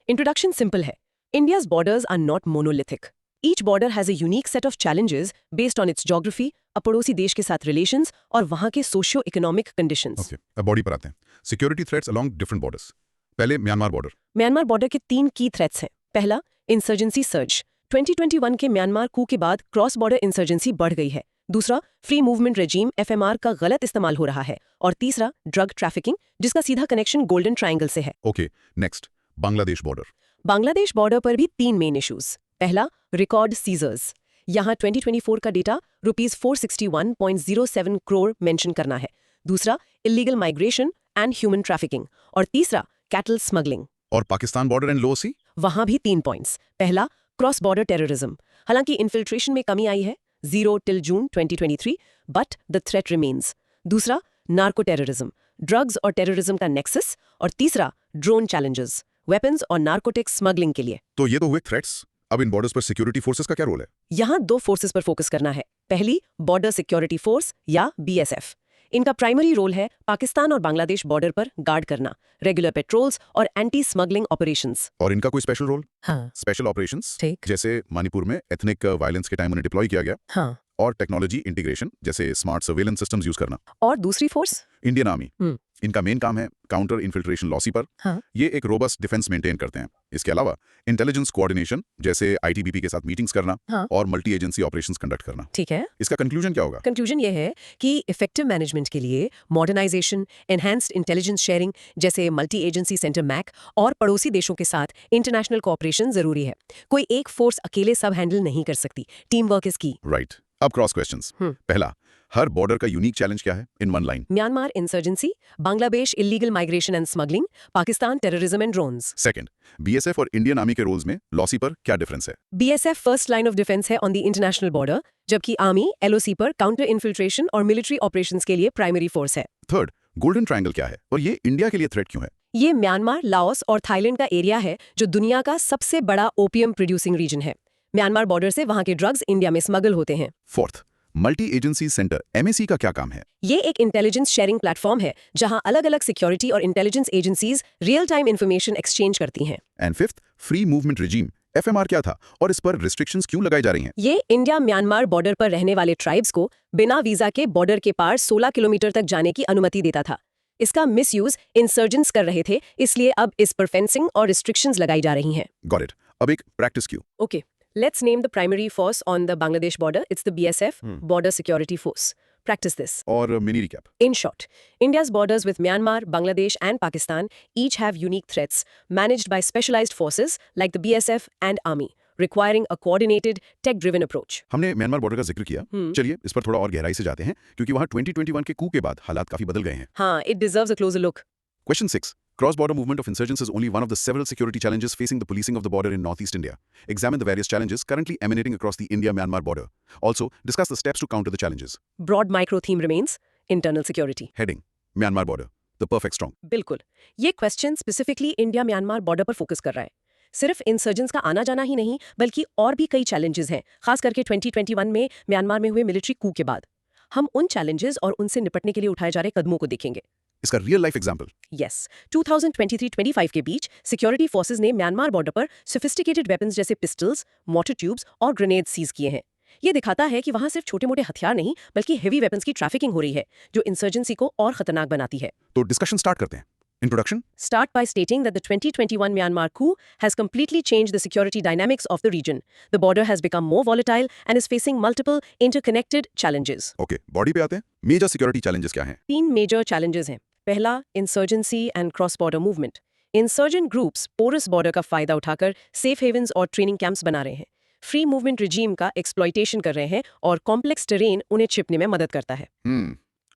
इंट्रोडक्शन सिंपल है। India's borders are not monolithic. Each border has a unique set of challenges based on its geography, a पड़ोसी देश के साथ relations और वहाँ के socio-economic conditions. Okay, अब बॉडी पर आते हैं। Security threats along different borders. पहले म्यांमार बॉर्डर। म्यांमार बॉर्डर के 3 की थ्रेट्स हैं। पहला, इंसर्जेंसी सर्ज। 2021 के म्यांमार कू के बाद क्रॉस बॉर्डर इंसर्जेंसी बढ़ गई है। दूसरा, फ्री मूवमेंट रेजीम एफएमआर का गलत इस्तेमाल हो रहा है। और तीसरा, ड्रग ट्रैफिकिंग, जिसका सीधा कनेक्शन गोल्डन ट्रायंगल से है। Okay, next, Bangladesh border. Bangladesh border पर भी 3 मेन इश्यूज। पहला, रिकॉर्ड सीजर्स। यहाँ 2024 का डेटा ₹461.07 करोड़ मेंशन करना है। दूसरा, illegal migration and human trafficking. और तीसरा, कैटल स्मगलिंग। और पाकिस्तान बॉर्डर एंड लो सी? वहां भी 3 पॉइंट्स। पहला, क्रॉस बॉर्डर टेररिज्म। हालांकि इन्फिल्ट्रेशन में कमी आई है 0 till June 2023, but the threat remains. दूसरा, नार्को टेररिज्म, ड्रग्स और टेररिज्म का नेक्सस। और तीसरा, ड्रोन चैलेंजेस, वेपन्स और नार्कोटिक्स स्मगलिंग के लिए। तो ये तो हुए थ्रेट्स। अब इन बॉर्डर्स पर सिक्योरिटी फोर्सेस का क्या रोल है? यहाँ 2 फोर्सेस पर फोकस करना है। पहली, बॉर्डर सिक्योरिटी फोर्स या बीएसएफ। इनका प्राइमरी रोल है पाकिस्तान और बांग्लादेश बॉर्डर पर गार्ड करना, रेगुलर पेट्रोल्स और एंटी स्मगलिंग ऑपरेशंस। और इनका कोई स्पेशल रोल? हाँ, स्पेशल ऑपरेशंस, ठीक। जैसे मणिपुर में एथनिक वायलेंस के टाइम उन्हें डिप्लॉय किया गया। हाँ। और टेक्नोलॉजी इंटीग्रेशन, जैसे स्मार्ट सर्वेलेंस सिस्टम्स यूज करना। और दूसरी फोर्स? Indian army. इनका मेन काम है काउंटर इन्फिल्ट्रेशन लॉसी पर। हाँ। ये एक रोबस्ट डिफेंस मेंटेन करते हैं। इसके अलावा इंटेलिजेंस कोऑर्डिनेशन, जैसे आईटीबीपी के साथ मीटिंग्स करना। हाँ। और मल्टी एजेंसी ऑपरेशंस कंडक्ट करना। ठीक है। इसका कंक्लूजन क्या होगा? कंक्लूजन ये है कि इफेक्टिव मैनेजमेंट के लिए मॉडर्नाइजेशन, एनहांस्ड इंटेलिजेंस शेयरिंग जैसे मल्टी एजेंसी सेंटर मैक और पड़ोसी देशों के साथ इंटरनेशनल कोऑपरेशन जरूरी है। कोई एक फोर्स अकेले सब हैंडल नहीं कर सकती। टीम वर्क इज की। राइट। अब क्रॉस क्वेश्चंस। पहला, हर बॉर्डर का यूनिक चैलेंज क्या है in one line? Myanmar insurgency, Bangladesh illegal migration and smuggling, Pakistan terrorism and drones. Second, BSF और इंडियन आर्मी के रोल्स में लॉसी पर क्या डिफरेंस है? BSF first line of defence है ऑन द इंटरनेशनल बॉर्डर, जबकि आर्मी एलओसी पर काउंटर इन्फिल्ट्रेशन और मिलिट्री ऑपरेशंस के लिए प्राइमरी फोर्स है। थर्ड, गोल्डन ट्रायंगल क्या है और ये इंडिया के लिए थ्रेट क्यों है? ये म्यांमार, लाओस और थाईलैंड का एरिया है जो दुनिया का सबसे बड़ा ओपियम प्रोड्यूसिंग रीजन है। म्यांमार बॉर्डर से वहां के ड्रग्स इंडिया में स्मगल होते हैं। Fourth, multi agency centre MAC का क्या काम है? ये एक इंटेलिजेंस शेयरिंग प्लेटफॉर्म है जहां अलग-अलग सिक्योरिटी और intelligence agencies real time information exchange करती हैं। And fifth, free movement regime FMR क्या था और इस पर रिस्ट्रिक्शंस क्यों लगाई जा रही हैं? ये इंडिया म्यांमार बॉर्डर पर रहने वाले ट्राइब्स को बिना वीजा के बॉर्डर के पार 16 किलोमीटर तक जाने की अनुमति देता था। इसका मिसयूज इंसर्जेंट्स कर रहे थे, इसलिए अब इस पर फेंसिंग और रिस्ट्रिक्शंस लगाई जा रही हैं। Got it. अब एक practice Q. Okay, let's name the primary force on the Bangladesh border. It's the BSF, Border Security Force. Practice this. और mini recap. In short, India's borders with Myanmar, Bangladesh, and Pakistan each have unique threats managed by specialized forces like the BSF and Army, requiring a coordinated, tech-driven approach. हमने Myanmar border का जिक्र किया। चलिए इस पर थोड़ा और गहराई से जाते हैं क्योंकि वहां 2021 के कू के बाद हालात काफी बदल गए हैं। हाँ, it deserves a closer look. Question 6. Cross-border movement of insurgents is only one of the several security challenges facing the policing of the border in northeast India. Examine the various challenges currently emanating across the India-Myanmar border. Also, discuss the steps to counter the challenges. Broad micro theme remains internal security. Heading: Myanmar border, the perfect storm. बिल्कुल, ये question specifically India Myanmar border पर focus कर रहा है। सिर्फ insurgents का आना जाना ही नहीं, बल्कि और भी कई चैलेंजेस हैं, खास करके 2021 में म्यांमार में हुए मिलिट्री कू के बाद। हम उन चैलेंजेस और उनसे निपटने के लिए उठाए जा रहे कदमों को देखेंगे। इसका रियल लाइफ एग्जांपल। यस, 2023-25 के बीच सिक्योरिटी फोर्सेस ने म्यांमार बॉर्डर पर सोफिस्टिकेटेड वेपन्स जैसे पिस्टल्स, मोटर ट्यूब्स और ग्रेनेड्स सीज किए हैं। ये दिखाता है कि वहां सिर्फ छोटे-मोटे हथियार नहीं, बल्कि हेवी वेपन्स की ट्रैफिकिंग हो रही है, जो इंसर्जेंसी को और खतरनाक बनाती है। तो डिस्कशन स्टार्ट करते हैं। Introduction. Start by stating that the 2021 Myanmar coup has completely changed the security dynamics of the region. The border has become more volatile and is facing multiple interconnected challenges. Okay, body पे आते हैं। Major security challenges क्या हैं? 3 major challenges हैं। पहला, insurgency and cross border movement. Insurgent groups porous border का फायदा उठाकर सेफ हेवन्स और ट्रेनिंग कैंप्स बना रहे हैं, फ्री मूवमेंट रिजीम का एक्सप्लॉयटेशन कर रहे हैं और कॉम्प्लेक्स टेरेन उन्हें छिपने में मदद करता है।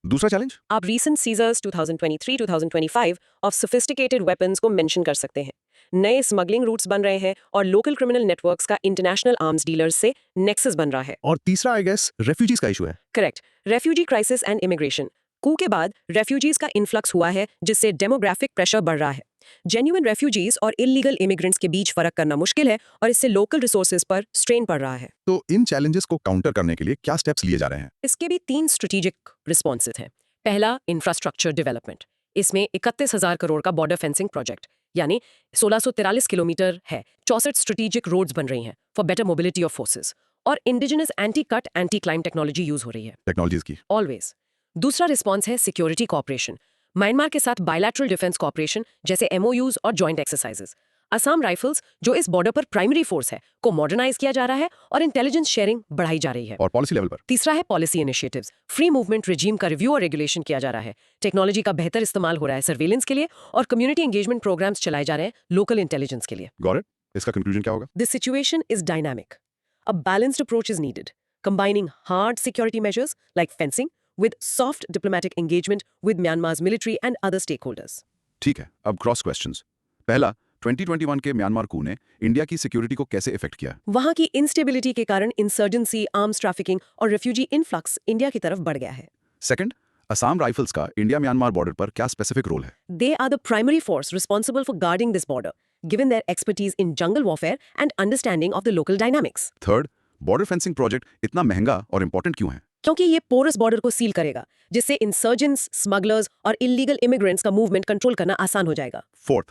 दूसरा चैलेंज? आप recent seizures 2023-2025 of sophisticated weapons को मेंशन कर सकते हैं। नए स्मगलिंग रूट्स बन रहे हैं और लोकल क्रिमिनल नेटवर्क्स का इंटरनेशनल आर्म्स डीलर्स से नेक्सस बन रहा है। और तीसरा आई गेस रेफ्यूजीज का इशू है। Correct, refugee crisis and immigration. Coup के बाद रेफ्यूजीज का इन्फ्लक्स हुआ है, जिससे डेमोग्राफिक प्रेशर बढ़ रहा है। जेन्युइन रेफ्यूजीज और इलीगल इमिग्रेंट्स के बीच फर्क करना मुश्किल है और इससे लोकल रिसोर्सेज पर स्ट्रेन पड़ रहा है। तो इन चैलेंजेस को काउंटर करने के लिए क्या स्टेप्स लिए जा रहे हैं? इसके भी 3 स्ट्रेटेजिक रिस्पॉन्सेज हैं। पहला, इंफ्रास्ट्रक्चर डेवलपमेंट। इसमें 31,000 करोड़ का बॉर्डर फेंसिंग प्रोजेक्ट यानी 1643 किलोमीटर है। 64 स्ट्रेटेजिक रोड्स बन रही हैं for better mobility of forces और indigenous anti cut anti climb technology use हो रही है। टेक्नोलॉजीज की ऑलवेज। दूसरा रिस्पॉन्स है सिक्योरिटी कोऑपरेशन। म्यांमार के साथ बायलैटरल डिफेंस कोऑपरेशन जैसे MOUs और जॉइंट एक्सरसाइजेस। असम राइफल्स, जो इस बॉर्डर पर प्राइमरी फोर्स है, को मॉडर्नाइज किया जा रहा है और इंटेलिजेंस शेयरिंग बढ़ाई जा रही है। और पॉलिसी लेवल पर तीसरा है policy initiatives. Free movement regime का रिव्यू और रेगुलेशन किया जा रहा है। टेक्नोलॉजी का बेहतर इस्तेमाल हो रहा है सर्वेलेंस के लिए, और कम्युनिटी एंगेजमेंट प्रोग्राम्स चलाए जा रहे हैं लोकल इंटेलिजेंस के लिए। Got it. इसका कंक्लूजन क्या होगा? This situation is dynamic. A balanced approach is needed, combining hard security measures like fencing with soft diplomatic engagement with Myanmar's military and other stakeholders. ठीक है, अब क्रॉस क्वेश्चंस। पहला, 2021 के म्यांमार कू ने India की सिक्योरिटी को कैसे इफेक्ट किया? वहां की इंस्टेबिलिटी के कारण इंसर्जेंसी, आर्म्स ट्रैफिकिंग और रेफ्यूजी इनफ्लक्स इंडिया की तरफ बढ़ गया है। सेकंड, असम राइफल्स का इंडिया म्यांमार बॉर्डर पर क्या स्पेसिफिक रोल है? They are the primary force responsible for guarding this border, given their expertise in jungle warfare and understanding of the local dynamics. Third, border fencing project इतना महंगा और important क्यों है? क्योंकि ये पोरस बॉर्डर को seal करेगा, जिससे इंसर्जेंट्स, स्मगलर्स और इलीगल इमिग्रेंट्स का मूवमेंट कंट्रोल करना आसान हो जाएगा। फोर्थ,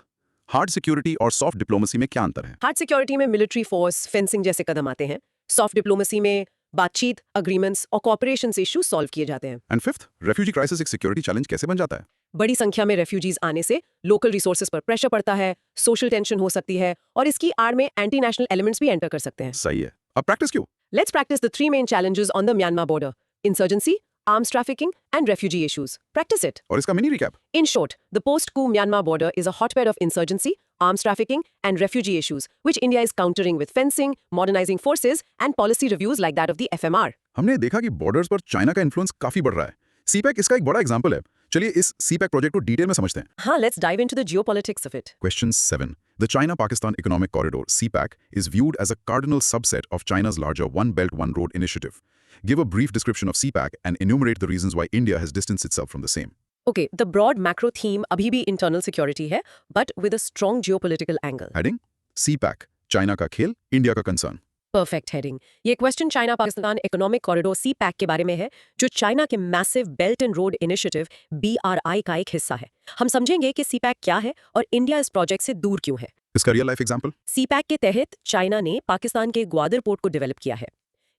हार्ड सिक्योरिटी और सॉफ्ट डिप्लोमेसी में क्या अंतर है? हार्ड सिक्योरिटी में मिलिट्री फोर्स, फेंसिंग जैसे कदम आते हैं। सॉफ्ट डिप्लोमेसी में बातचीत, अग्रीमेंट्स और कोऑपरेशन से इश्यूज सॉल्व किए जाते हैं। एंड फिफ्थ, रेफ्यूजी क्राइसिस एक सिक्योरिटी चैलेंज कैसे बन जाता है? बड़ी संख्या में रेफ्यूजीज आने से लोकल रिसोर्सेज पर प्रेशर पड़ता है, सोशल टेंशन हो सकती है, और इसकी आड़ में एंटी नेशनल एलिमेंट्स भी एंटर कर सकते हैं। सही है। अब प्रैक्टिस क्यों? Let's practice the three main challenges on the Myanmar border: insurgency, arms trafficking, and refugee issues. Practice it. और इसका mini recap. In short, the post-coup Myanmar border is a hotbed of insurgency, arms trafficking, and refugee issues, which India is countering with fencing, modernizing forces, and policy reviews like that of the FMR. हमने देखा कि borders पर China का influence काफी बढ़ रहा है। CPEC इसका एक बड़ा एग्जांपल है। चलिए इस सीपैक प्रोजेक्ट को डिटेल में समझते हैं। हाँ, let's dive into the geopolitics of it. Question 7. The China-Pakistan Economic Corridor, CPEC, is viewed as a cardinal subset of China's larger One Belt, One Road initiative. Give a brief description of CPEC and enumerate the reasons why India has distanced itself from the same. Okay, the broad macro theme अभी भी internal security है, but with a strong geopolitical angle. Heading: CPEC, China का खेल, India का concern. Perfect heading. ये question China Pakistan economic corridor CPEC के बारे में है, जो चाइना के massive belt and road initiative BRI का एक हिस्सा है। हम समझेंगे कि सीपैक क्या है और इंडिया इस प्रोजेक्ट से दूर क्यों है। इसका रियल लाइफ एग्जांपल? सीपैक के तहत चाइना ने पाकिस्तान के ग्वादर पोर्ट को डेवलप किया है।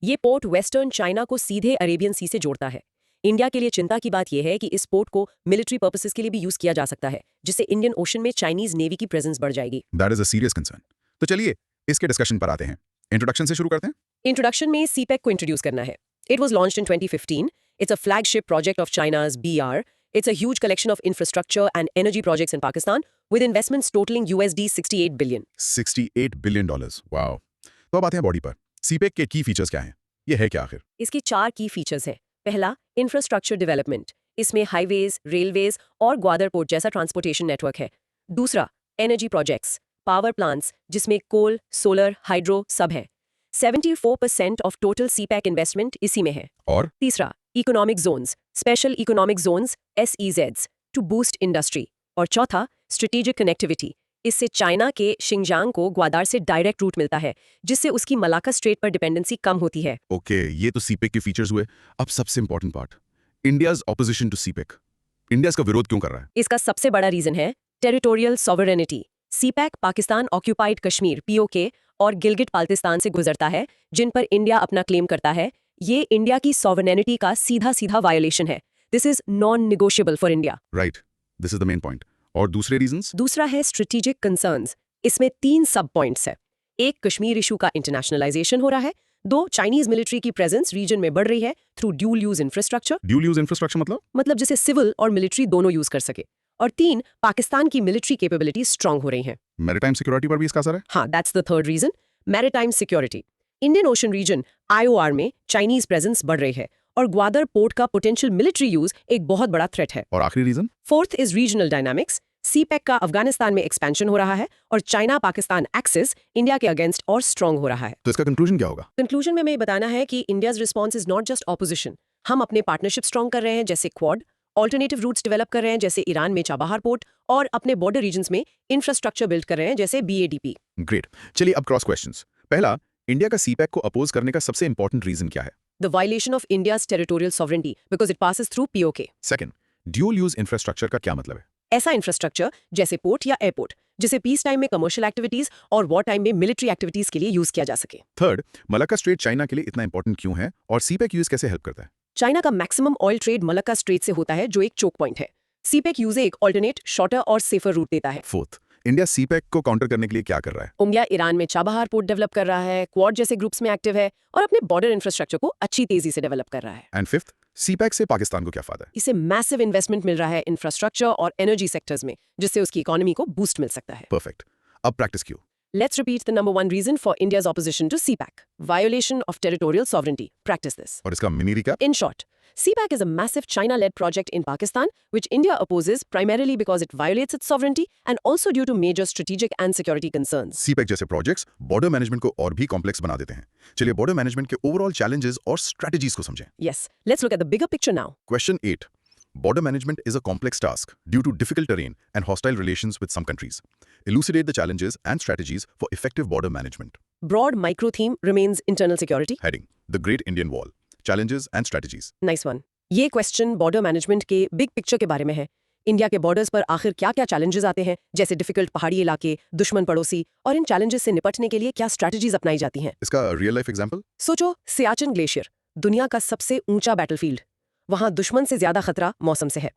ये पोर्ट वेस्टर्न चाइना को सीधे अरेबियन सी से जोड़ता है। इंडिया के लिए चिंता की बात यह है कि इस पोर्ट को मिलिट्री पर्पसेस के लिए भी यूज किया जा सकता है, जिससे इंडियन ओशन में चाइनीज नेवी की प्रेजेंस बढ़ जाएगी। That is a serious concern. तो चलिए इसके डिस्कशन पर आते हैं। इंट्रोडक्शन से शुरू करते हैं। इंट्रोडक्शन में सीपैक को इंट्रोड्यूस करना है। It was launched in 2015. It's a flagship project of China's BR. It's a huge collection of infrastructure and energy projects in Pakistan with investments totaling $68 billion. $68 billion. Wow. तो अब आते हैं body पर। CPEC के की features क्या हैं? ये है क्या आखिर? इसके 4 की फीचर्स हैं। पहला, इंफ्रास्ट्रक्चर डेवलपमेंट। इसमें हाईवेज, रेलवेज और ग्वादर पोर्ट जैसा ट्रांसपोर्टेशन नेटवर्क है। दूसरा, एनर्जी प्रोजेक्ट्स, पावर प्लांट्स जिसमें कोल, सोलर, हाइड्रो सब है। 74% ऑफ टोटल सीपैक इन्वेस्टमेंट इसी में है। और तीसरा, economic zones, special economic zones SEZs to boost industry. और चौथा, स्ट्रेटेजिक कनेक्टिविटी। इससे चाइना के शिंगजांग को ग्वादार से डायरेक्ट रूट मिलता है, जिससे उसकी मलाक्का स्ट्रेट पर डिपेंडेंसी कम होती है। ओके, ये तो सीपैक के फीचर्स हुए। अब सबसे important part, India's opposition to CPEC. India इसका विरोध क्यों कर रहा है? इसका सबसे बड़ा रीजन है territorial sovereignty. CPEC Pakistan occupied Kashmir POK और गिलगिट बाल्टिस्तान से गुजरता है, जिन पर इंडिया अपना क्लेम करता है। ये इंडिया की सॉवरेनिटी का सीधा सीधा वायोलेशन है। This is non negotiable for India. Right, this is the main point. और दूसरे रीजंस? दूसरा है स्ट्रेटेजिक कंसर्न्स। इसमें 3 सब पॉइंट्स है। एक, कश्मीर इशू का इंटरनेशनलाइजेशन हो रहा है। 2, चाइनीज मिलिट्री की प्रेजेंस रीजन में बढ़ रही है through dual use infrastructure. Dual use infrastructure मतलब जिसे सिविल और मिलिट्री दोनों यूज कर सके। और 3, पाकिस्तान की मिलिट्री कैपेबिलिटी स्ट्रांग हो रही है। मैरीटाइम सिक्योरिटी पर भी इसका असर है? हाँ, that's the third reason, maritime security. Indian ocean region IOR में चाइनीज प्रेजेंस बढ़ रही है और ग्वादर पोर्ट का पोटेंशियल मिलिट्री यूज एक बहुत बड़ा थ्रेट है। और आखिरी रीजन? Fourth is regional dynamics. CPEC का अफगानिस्तान में एक्सपेंशन हो रहा है और चाइना पाकिस्तान एक्सिस इंडिया के अगेंस्ट और स्ट्रांग हो रहा है। तो इसका कंक्लूजन क्या होगा? कंक्लूजन में बताना है कि India's response is not just opposition. हम अपने पार्टनरशिप स्ट्रांग कर रहे हैं जैसे क्वाड, ऑल्टरनेटिव रूट्स डेवलप कर रहे हैं जैसे ईरान में चाबहार पोर्ट, और अपने बॉर्डर रीजन्स में इंफ्रास्ट्रक्चर बिल्ड कर रहे हैं जैसे BADP। ग्रेट। चलिए अब क्रॉस क्वेश्चंस। पहला, इंडिया का सीपैक को अपोज करने का सबसे इंपॉर्टेंट रीजन क्या है? The violation of India's territorial sovereignty because it passes through POK। Second, dual use infrastructure का क्या मतलब है? ऐसा इंफ्रास्ट्रक्चर जैसे पोर्ट या एयरपोर्ट जिसे पीस टाइम में कमर्शियल एक्टिविटीज और वॉर टाइम में मिलिट्री एक्टिविटीज के लिए यूज किया जा सके। थर्ड, मलाक्का स्ट्रेट चाइना के लिए इतना इंपॉर्टेंट क्यों है और सीपैक यूज कैसे हेल्प करता है? चाइना का maximum oil trade Malacca straight से होता है, जो एक चोक पॉइंट है। सीपैक यूज एक ऑल्टरनेट, शॉर्टर और सेफर रूट देता है। फोर्थ, इंडिया सीपैक को काउंटर करने के लिए क्या कर रहा है? इंडिया ईरान में चाबहार पोर्ट डेवलप कर रहा है, क्वाड जैसे ग्रुप्स में एक्टिव है और अपने बॉर्डर इंफ्रास्ट्रक्चर को अच्छी तेजी से डेवलप कर रहा है। एंड फिफ्थ, सीपैक से पाकिस्तान को क्या फायदा है? इसे मैसिव इन्वेस्टमेंट मिल रहा है इंफ्रास्ट्रक्चर और एनर्जी सेक्टर्स में, जिससे उसकी इकोनॉमी को बूस्ट मिल सकता है। परफेक्ट। अब प्रैक्टिस क्यों? Let's repeat the number one reason for India's opposition to CPAC. Violation of territorial sovereignty. Practice this. और इसका mini recap? In short, CPAC is a massive China-led project in Pakistan, which India opposes primarily because it violates its sovereignty and also due to major strategic and security concerns. CPEC जैसे projects border management को और भी complex बना देते हैं। चलिए border management के overall challenges और स्ट्रेटजीज को समझें। Yes, let's look at the bigger picture now. Question 8. Border management is a complex task due to difficult terrain and hostile relations with some countries. Elucidate the challenges and strategies for effective border management. Broad micro theme remains internal security. Heading: The Great Indian Wall. Challenges and strategies. Nice one. ये question border management के big picture के बारे में है। India के borders पर आखिर क्या-क्या चैलेंजेस आते हैं, जैसे डिफिकल्ट पहाड़ी इलाके, दुश्मन पड़ोसी, और इन चैलेंजेस से निपटने के लिए क्या स्ट्रैटेजीज अपनाई जाती हैं। इसका रियल लाइफ एग्जांपल? सोचो, सियाचिन ग्लेशियर, दुनिया का सबसे ऊंचा बैटलफील्ड। वहां दुश्मन से ज्यादा खतरा मौसम से है।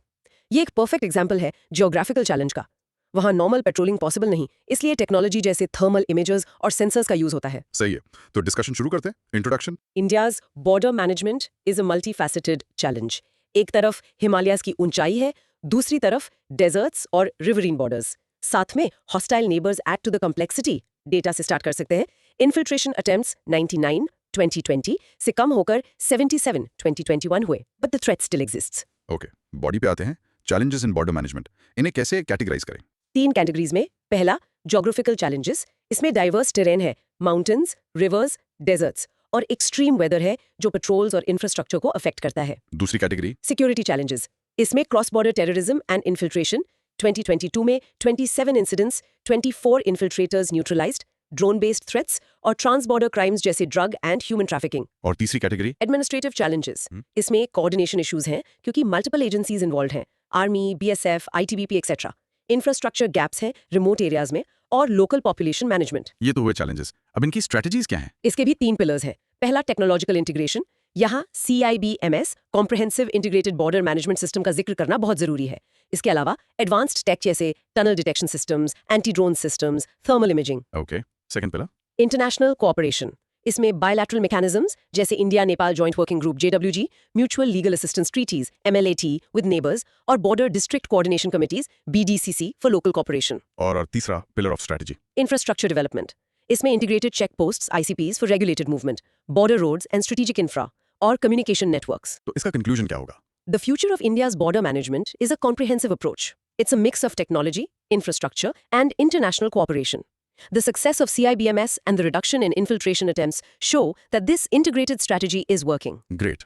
ये एक परफेक्ट एग्जाम्पल है जियोग्राफिकल चैलेंज का। वहां नॉर्मल पेट्रोलिंग पॉसिबल नहीं, इसलिए टेक्नोलॉजी जैसे थर्मल इमेजेस और सेंसर्स का यूज होता है। सही है। तो डिस्कशन शुरू करते हैं। Introduction. India's border management is a multifaceted challenge. एक तरफ हिमालयाज की ऊंचाई है, दूसरी तरफ डेजर्ट्स और रिवरीन बॉर्डर्स। साथ में hostile neighbours add to the complexity. Data से स्टार्ट कर सकते हैं। इन्फिल्ट्रेशन अटेम्प्ट्स 99 2020 से कम होकर 77 2021 हुए, but the threat still exists. Okay, body पे आते हैं। चैलेंजेस इन बॉर्डर मैनेजमेंट, इन्हें कैसे कैटेगराइज करें? 3 कैटेगरीज में। पहला, ज्योग्राफिकल चैलेंजेस। इसमें डाइवर्स टेरेन है, माउंटेन्स, रिवर्स, डेजर्ट्स, और एक्सट्रीम वेदर है जो पेट्रोल्स और इंफ्रास्ट्रक्चर को अफेक्ट करता है। दूसरी कैटेगरी? Security challenges. इसमें cross border terrorism and infiltration. 2022 में 27 incidents, 24 infiltrators neutralised, drone based threats और ट्रांस बॉर्डर क्राइम्स जैसे ड्रग एंड ह्यूमन ट्रैफिकिंग। और तीसरी कैटेगरी? Administrative challenges. इसमें कोऑर्डिनेशन इश्यूज हैं क्योंकि मल्टीपल एजेंसीज इन्वॉल्व हैं, army, BSF, ITBP etcetera. Infrastructure gaps हैं रिमोट एरियाज में, और लोकल पॉपुलेशन मैनेजमेंट। ये तो हुए चैलेंजेस। अब इनकी स्ट्रेटजीज क्या हैं? इसके भी 3 पिलर्स हैं। पहला, टेक्नोलॉजिकल इंटीग्रेशन। यहाँ CIBMS comprehensive integrated border management system का जिक्र करना बहुत जरूरी है। इसके अलावा एडवांस्ड टेक जैसे tunnel detection systems, anti drone systems, thermal imaging. Okay, second pillar? International cooperation. इसमें बायलैटरल मैकेनिज्म्स जैसे India Nepal joint working group JWG, mutual legal assistance treaties MLAT with neighbours, और border district coordination committees BDCC for local cooperation. और तीसरा pillar of strategy? Infrastructure development. इसमें integrated check posts ICPs for regulated movement, border roads and strategic infra, और communication networks. तो इसका conclusion क्या होगा? The future of India's border management is a comprehensive approach. It's a mix of technology, infrastructure, and international cooperation. The success of CIBMS and the reduction in infiltration attempts show that this integrated strategy is working. Great.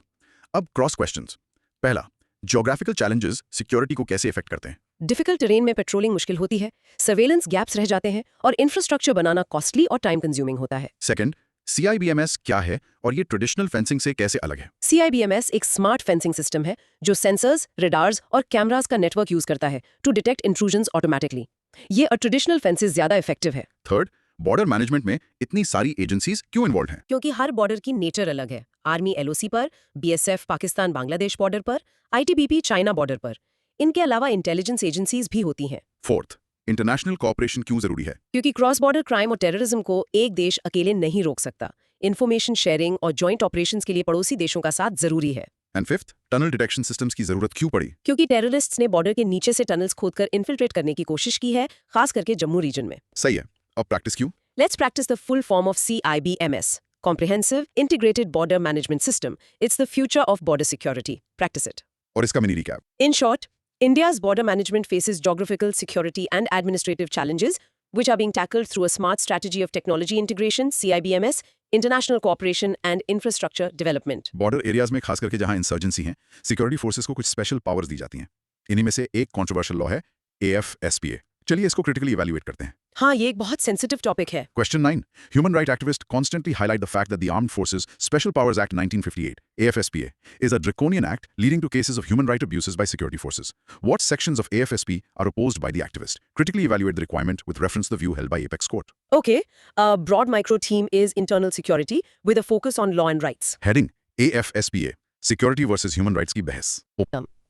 अब cross questions. पहला, geographical challenges security को कैसे effect करते हैं? Difficult terrain में patrolling मुश्किल होती है, सर्वेलेंस गैप्स रह जाते हैं, और इंफ्रास्ट्रक्चर बनाना कॉस्टली और टाइम कंज्यूमिंग होता है। सेकंड, CIBMS क्या है और ये ट्रेडिशनल फेंसिंग से कैसे अलग है? CIBMS एक स्मार्ट फेंसिंग सिस्टम है जो सेंसर्स, रेडार्स और कैमरास का नेटवर्क यूज करता है टू डिटेक्ट इंट्रूजन्स ऑटोमेटिकली। ये ट्रेडिशनल फेंसेस ज्यादा इफेक्टिव है। थर्ड, बॉर्डर मैनेजमेंट में इतनी सारी एजेंसीज क्यों इन्वॉल्व हैं? क्योंकि हर बॉर्डर की नेचर अलग है। आर्मी LOC पर, BSF पाकिस्तान बांग्लादेश बॉर्डर पर, ITBP चाइना बॉर्डर पर। इनके अलावा इंटेलिजेंस एजेंसीज भी होती हैं। फोर्थ, इंटरनेशनल कोऑपरेशन क्यों जरूरी है? क्योंकि क्रॉस बॉर्डर क्राइम और टेररिज्म को एक देश अकेले नहीं रोक सकता। इन्फॉर्मेशन शेयरिंग और जॉइंट ऑपरेशंस के लिए पड़ोसी देशों का साथ जरूरी है। And fifth, tunnel detection systems की जरूरत क्यों पड़ी? क्योंकि टेररिस्ट्स ने बॉर्डर के नीचे से टनल्स खोदकर इन्फिल्ट्रेट करने की कोशिश की है, खास करके जम्मू रीजन में। सही है। अब प्रैक्टिस क्यों? Let's practice the full form of CIBMS. Comprehensive Integrated Border Management System. It's the future of border security. Practice it. और इसका mini recap? In short, India's border management faces geographical, security, and administrative challenges, which are being tackled through a smart strategy of technology integration, CIBMS, international cooperation, and infrastructure development. Border areas में खास करके जहां insurgency है, security forces को कुछ special powers दी जाती हैं। इन्हीं में से एक कंट्रोवर्शियल लॉ है AFSPA। चलिए इसको क्रिटिकली इवैल्यूएट करते हैं। हाँ, ये एक बहुत सेंसिटिव टॉपिक है। Question 9. Human rights activists constantly highlight the fact that the Armed Forces Special Powers Act 1958, AFSPA, is a draconian act leading to cases of human rights abuses by security forces. What sections of AFSP are opposed by the activist? Critically evaluate the requirement with reference to the view held by Apex Court. Okay, a broad micro theme is internal security with a focus on law and rights. Heading: AFSPA, Security versus Human Rights की बहस।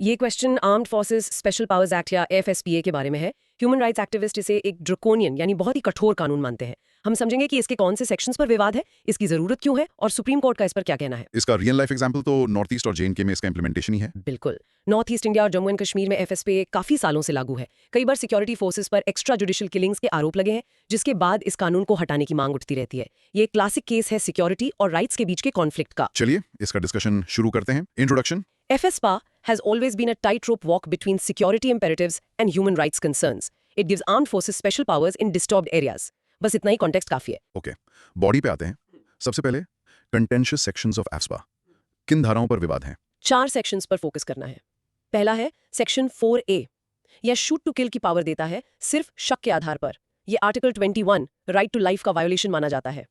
ये question armed forces special powers act या AFSPA के बारे में है। Human rights activist इसे एक ड्रकोनियन यानी बहुत ही कठोर कानून मानते हैं। हम समझेंगे कि इसके कौन से सेक्शंस पर विवाद है, इसकी जरूरत क्यों है और सुप्रीम कोर्ट का इस पर क्या कहना है। इसका रियल लाइफ एग्जाम्पल तो नॉर्थ ईस्ट और जे&के में इसका इंप्लीमेंटेशन ही है। बिल्कुल, नॉर्थ ईस्ट इंडिया और जम्मू एंड कश्मीर में एफएसपीए काफी सालों से लागू है। कई बार सिक्योरिटी फोर्सेस पर एक्स्ट्रा जुडिशियल किलिंग्स के आरोप लगे हैं, जिसके बाद इस कानून को हटाने की मांग उठती रहती है। ये एक क्लासिक केस है सिक्योरिटी और राइट्स के बीच के कॉन्फ्लिक्ट का। चलिए इसका डिस्कशन शुरू करते हैं। Introduction. FSPA has always been a tightrope walk between security imperatives and human rights concerns. It gives armed forces special powers in disturbed areas. बस इतना ही कॉन्टेक्स्ट काफी है। ओके, बॉडी पे आते हैं। सबसे पहले कंटेंशियस सेक्शंस ऑफ एफस्पा। किन धाराओं पर विवाद है? 4 सेक्शंस पर फोकस करना है। पहला है सेक्शन 4A। यह शूट टू किल की पावर देता है सिर्फ शक के आधार पर। ये आर्टिकल 21 राइट टू लाइफ का वायोलेशन माना जाता है।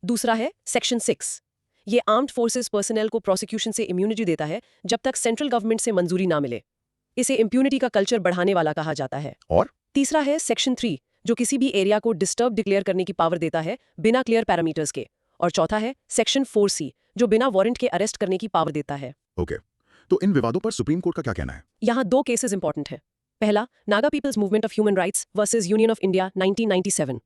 दूसरा है सेक्शन 6। ये आर्म्ड फोर्सेस पर्सनल को प्रोसिक्यूशन से इम्यूनिटी देता है जब तक सेंट्रल गवर्नमेंट से मंजूरी ना मिले। इसे इम्प्यूनिटी का कल्चर बढ़ाने वाला कहा जाता है। और तीसरा है सेक्शन 3 जो किसी भी एरिया को डिस्टर्ब डिक्लेयर करने की पावर देता है बिना क्लियर पैरामीटर्स के। और चौथा है सेक्शन 4C जो बिना वारंट के अरेस्ट करने की पावर देता है। ओके, तो इन विवादों पर सुप्रीम कोर्ट का क्या कहना है? यहाँ 2 केसेस इंपॉर्टेंट हैं। पहला, Naga people's movement of human rights versus union of India 1997।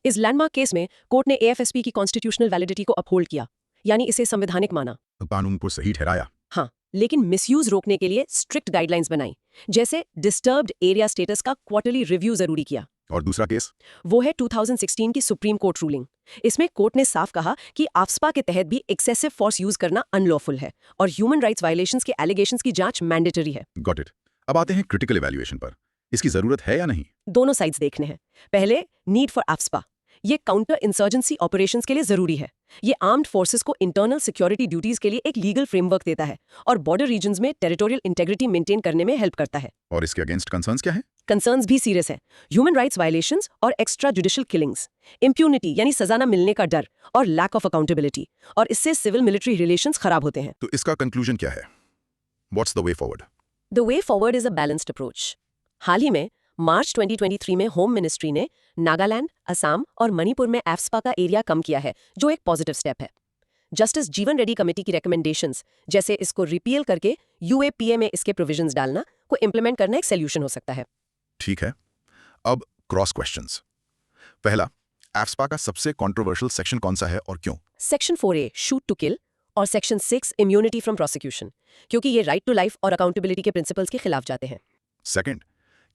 इस लैंडमार्क केस में कोर्ट ने AFSP की कॉन्स्टिट्यूशनल वैलिडिटी को अपहोल्ड किया, यानी इसे संवैधानिक माना। कानून को सही ठहराया। हाँ, लेकिन मिसयूज रोकने के लिए स्ट्रिक्ट गाइडलाइंस बनाई, जैसे डिस्टर्ब्ड एरिया स्टेटस का क्वार्टरली रिव्यू जरूरी किया। और दूसरा केस? वो है 2016 की सुप्रीम कोर्ट रूलिंग। इसमें कोर्ट ने साफ कहा कि आफ्सपा के तहत भी एक्सेसिव फोर्स यूज करना अनलॉफुल है और ह्यूमन राइट्स वायलेशंस के एलिगेशंस की जांच मैंडेटरी है। Got it. अब आते हैं क्रिटिकल इवैल्यूएशन पर। इसकी जरूरत है या नहीं? दोनों साइड्स देखने हैं। पहले, नीड फॉर आफ्सपा। ये काउंटर इंसर्जेंसी ऑपरेशंस के लिए जरूरी है। ये आर्म्ड फोर्सेस को इंटरनल सिक्योरिटी ड्यूटीज के लिए एक लीगल फ्रेमवर्क देता है और बॉर्डर रीजन्स में टेरिटोरियल इंटेग्रिटी मेंटेन करने में हेल्प करता है। और इसके अगेंस्ट कंसर्न्स क्या है? कंसर्न्स भी सीरियस है। ह्यूमन राइट्स वायलेशंस और एक्स्ट्रा जुडिशियल किलिंग्स, इम्प्यूनिटी यानी सजा न मिलने का डर और लैक ऑफ अकाउंटेबिलिटी, और इससे सिविल मिलिट्री रिलेशंस खराब होते हैं। तो इसका कंक्लूजन क्या है? What's the way forward? The way forward is a balanced approach. हाल ही में मार्च 2023 में होम मिनिस्ट्री ने नागालैंड, असम और मणिपुर में एफ्सपा का एरिया कम किया है, जो एक पॉजिटिव स्टेप है। जस्टिस जीवन रेड्डी कमेटी की रिकमेंडेशंस, जैसे इसको रिपील करके UAPA में इसके प्रोविजंस डालना, को इम्प्लीमेंट करना एक सोल्यूशन हो सकता है। ठीक है, अब क्रॉस क्वेश्चंस। पहला, एफ्सपा का सबसे कंट्रोवर्शियल सेक्शन कौन सा है और क्यों? Section 4A shoot to kill और सेक्शन 6 इम्यूनिटी फ्रॉम प्रोसिक्यूशन, क्योंकि ये राइट टू लाइफ और अकाउंटेबिलिटी के प्रिंसिपल्स के खिलाफ जाते हैं। सेकंड,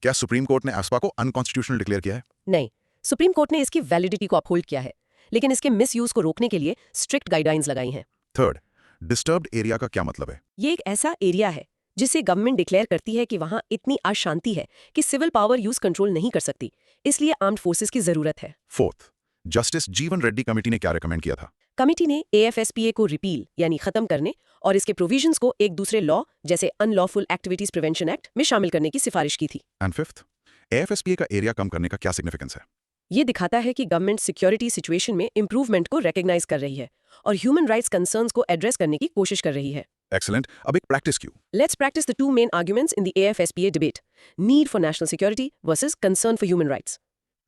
क्या सुप्रीम कोर्ट ने एफ्सपा को अनकॉन्स्टिट्यूशनल डिक्लेयर किया है? नहीं, सुप्रीम कोर्ट ने इसकी वैलिडिटी को अपहोल्ड किया है, लेकिन इसके मिसयूज को रोकने के लिए स्ट्रिक्ट गाइडलाइंस लगाई हैं। थर्ड, डिस्टर्ब्ड एरिया का क्या मतलब है? ये एक ऐसा एरिया है जिसे गवर्नमेंट डिक्लेयर करती है कि वहां इतनी अशांति है कि सिविल पावर यूज कंट्रोल नहीं कर सकती, इसलिए आर्म्ड फोर्सेस की जरूरत है। फोर्थ, जस्टिस जीवन रेड्डी कमेटी ने क्या रिकमेंड किया था? कमेटी ने AFSPA को रिपील यानी खत्म करने और इसके प्रोविजंस को एक दूसरे लॉ जैसे अनलॉफुल एक्टिविटीज प्रिवेंशन एक्ट में शामिल करने की सिफारिश की थी। एंड फिफ्थ, AFSPA का एरिया कम करने का क्या सिग्निफिकेंस है? ये दिखाता है कि गवर्नमेंट सिक्योरिटी सिचुएशन में इंप्रूवमेंट को रिकॉग्नाइज कर रही है और ह्यूमन राइट्स कंसर्न्स को एड्रेस करने की कोशिश कर रही है। Excellent. अब एक practice Q. Let's practice the 2 main arguments in the AFSPA debate: need for national security versus concern for human rights.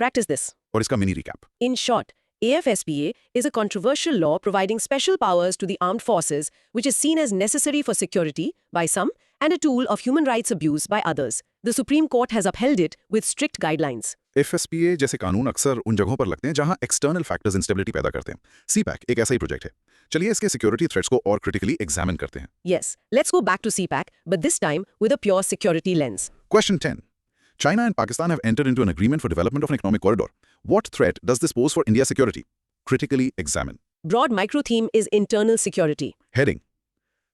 Practice this. और इसका mini recap. In short, AFSPA is a controversial law providing special powers to the armed forces, which is seen as necessary for security by some and a tool of human rights abuse by others. The Supreme Court has upheld it with strict guidelines. FSPA जैसे कानून अक्सर उन जगहों पर लगते हैं जहां external factors instability पैदा करते हैं। CPAC एक ऐसा ही प्रोजेक्ट है। चलिए इसके सिक्योरिटी थ्रेट्स को और क्रिटिकली एग्जामिन करते हैं। Yes, let's go back to CPAC, but this time with a pure security lens. Question 10. China and Pakistan have entered into an agreement for development of an economic corridor. What threat does this pose for India's security? Critically examine. Broad micro theme is internal security. Heading: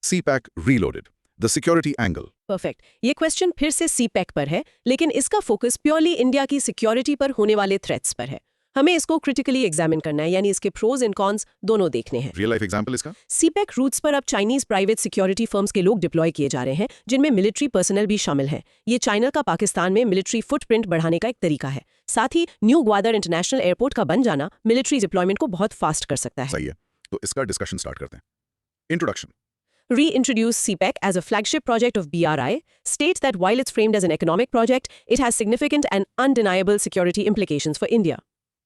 CPAC Reloaded. The security angle. Perfect. ये question फिर से CPAC पर है, लेकिन इसका focus purely India की security पर होने वाले थ्रेट्स पर है। हमें इसको क्रिटिकली एग्जामिन करना है, यानी इसके प्रोज एंड कॉन्स दोनों देखने हैं। रियल लाइफ एग्जांपल इसका? CPAC रूट्स पर अब चाइनीज प्राइवेट सिक्योरिटी फर्म्स के लोग डिप्लॉय किए जा रहे हैं, जिनमें मिलिट्री पर्सनल भी शामिल हैं। ये चाइना का पाकिस्तान में मिलिट्री फुटप्रिंट बढ़ाने का एक तरीका है। साथ ही न्यू ग्वादर इंटरनेशनल एयरपोर्ट का बन जाना मिलिट्री डिप्लॉयमेंट को बहुत फास्ट कर सकता है। सही है, तो इसका डिस्कशन स्टार्ट करते हैं। Introduction. Reintroduce CPEC as a flagship project of BRI, states that while it's framed as an economic project, it has significant and undeniable security implications for India.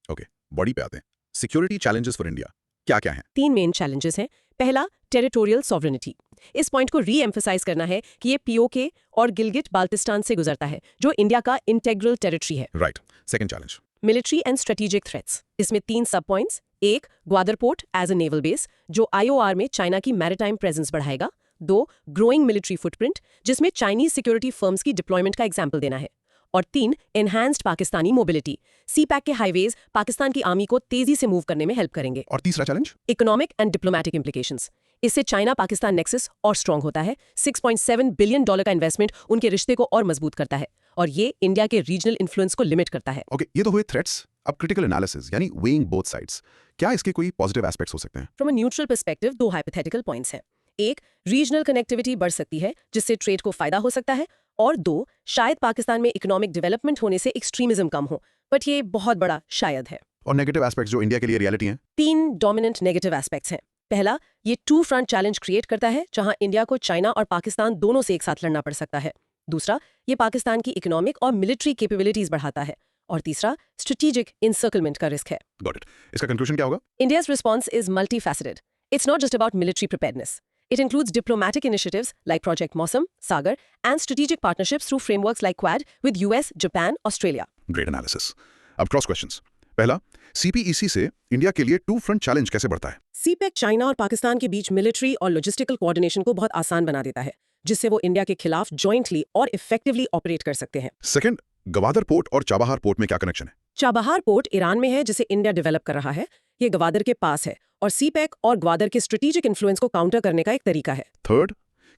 Okay, body पे आते हैं। Security challenges for India, क्या क्या है? 3 main challenges हैं। पहला, territorial sovereignty. इस point को री-एम्फसाइज करना है कि ये पीओके और गिलगिट बाल्टिस्तान से गुजरता है, जो इंडिया का इंटेग्रल टेरिटरी है। Right. Second challenge. Military and strategic threats. इसमें 3 सब points. 1, Gwadar port as a naval base, जो आईओआर में चाइना की मैरिटाइम प्रेजेंस बढ़ाएगा। 2, ग्रोइंग मिलिट्री फुटप्रिंट, जिसमें चाइनीज सिक्योरिटी फर्म्स की डिप्लॉयमेंट का एग्जाम्पल देना है। और 3, एनहांस्ड पाकिस्तानी मोबिलिटी। सीपैक के हाईवेज पाकिस्तान की आर्मी को तेजी से मूव करने में हेल्प करेंगे। और तीसरा challenge? Economic and diplomatic implications. इससे चाइना पाकिस्तान नेक्सस और स्ट्रांग होता है। $6.7 बिलियन का इन्वेस्टमेंट उनके रिश्ते को और मजबूत करता है, और ये इंडिया के रीजनल इन्फ्लुएंस को लिमिट करता है। ओके, ये तो हुए थ्रेट्स। अब क्रिटिकल एनालिसिस यानी वेइंग बोथ साइड्स। क्या इसके कोई पॉजिटिव एस्पेक्ट्स हो सकते हैं? From a neutral perspective 2 hypothetical points हैं। 1, रीजनल कनेक्टिविटी बढ़ सकती है, जिससे ट्रेड को फायदा हो सकता है। और 2, शायद पाकिस्तान में इकोनॉमिक डेवलपमेंट होने से एक्सट्रीमिज्म कम हो, बट ये बहुत बड़ा शायद है। और नेगेटिव एस्पेक्ट्स जो इंडिया के लिए रियलिटी हैं? 3 डोमिनेंट नेगेटिव एस्पेक्ट्स हैं। पहला, ये 2 फ्रंट चैलेंज क्रिएट करता है, जहां इंडिया को चाइना और पाकिस्तान दोनों से एक साथ लड़ना पड़ सकता है। दूसरा, ये पाकिस्तान की इकोनॉमिक और मिलिट्री कैपेबिलिटीज बढ़ाता है। और तीसरा, स्ट्रेटेजिक इनसर्कलमेंट का रिस्क है। Got it. इसका कंक्लूजन क्या होगा? India's response is multifaceted. It's not just about military preparedness. It includes diplomatic initiatives like Project Mosam, Sagar, and strategic partnerships through frameworks like Quad with US, Japan, Australia. Great analysis. अब cross questions. पहला, CPEC से India के लिए 2 front challenge कैसे बढ़ता है? CPEC China और पाकिस्तान के बीच मिलिट्री और लॉजिस्टिकल कोऑर्डिनेशन को बहुत आसान बना देता है, जिससे वो इंडिया के खिलाफ जॉइंटली और इफेक्टिवली ऑपरेट कर सकते हैं। सेकंड, गवादर पोर्ट और चाबहार पोर्ट में क्या कनेक्शन है? चाबहार पोर्ट ईरान में है, जिसे इंडिया डेवलप कर रहा है। ये ग्वादर के पास है, और सीपैक और ग्वादर के स्ट्रेटेजिक इन्फ्लुएंस को काउंटर करने का एक तरीका है। थर्ड,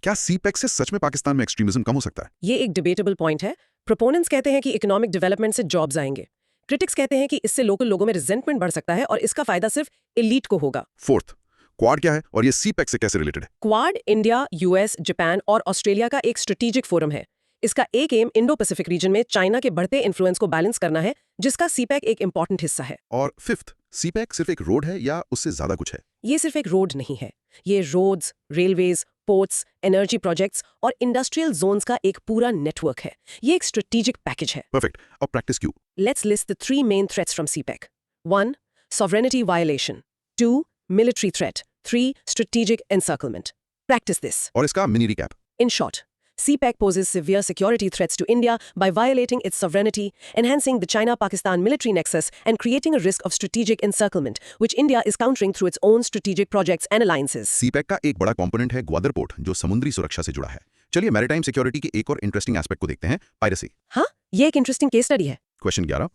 क्या सीपैक से सच में पाकिस्तान में एक्सट्रीमिज्म कम हो सकता है? ये एक डिबेटेबल पॉइंट है। प्रोपोनेंट्स कहते हैं कि इकोनॉमिक डेवलपमेंट से जॉब्स आएंगे। क्रिटिक्स कहते हैं कि इससे लोकल लोगों में रिजेंटमेंट बढ़ सकता है, और इसका फायदा सिर्फ एलीट को होगा। फोर्थ, क्वाड क्या है और ये सीपैक से कैसे रिलेटेड है? क्वाड इंडिया, यूएस, जापान और ऑस्ट्रेलिया का एक स्ट्रेटेजिक फोरम है। इसका एक एम इंडो पैसिफिक रीजन में चाइना के बढ़ते इन्फ्लुएंस को बैलेंस करना है, जिसका सीपैक एक इंपॉर्टेंट हिस्सा है। और फिफ्थ, सीपैक सिर्फ एक रोड है या उससे ज्यादा कुछ है? ये सिर्फ एक रोड नहीं है, ये roads, railways, ports, energy projects और इंडस्ट्रियल जोन्स का एक पूरा नेटवर्क है। ये एक स्ट्रेटेजिक पैकेज है। परफेक्ट। अब प्रैक्टिस क्यों? Let's list the 3 main threats from CPEC. 1, sovereignty violation. 2, military threat. 3, strategic encirclement. Practice this. और इसका mini recap. In short, CPEC poses severe security threats to India by violating its sovereignty, enhancing the China-Pakistan military nexus, and creating a risk of strategic encirclement, which India is countering through its own strategic projects and alliances. CPEC का एक बड़ा component है Gwadar port, जो समुद्री सुरक्षा से जुड़ा है। चलिए मैरीटाइम सिक्योरिटी के एक और इंटरेस्टिंग एस्पेक्ट को देखते हैं, पायरेसी। हाँ, ये एक इंटरेस्टिंग केस स्टडी है। Question 11.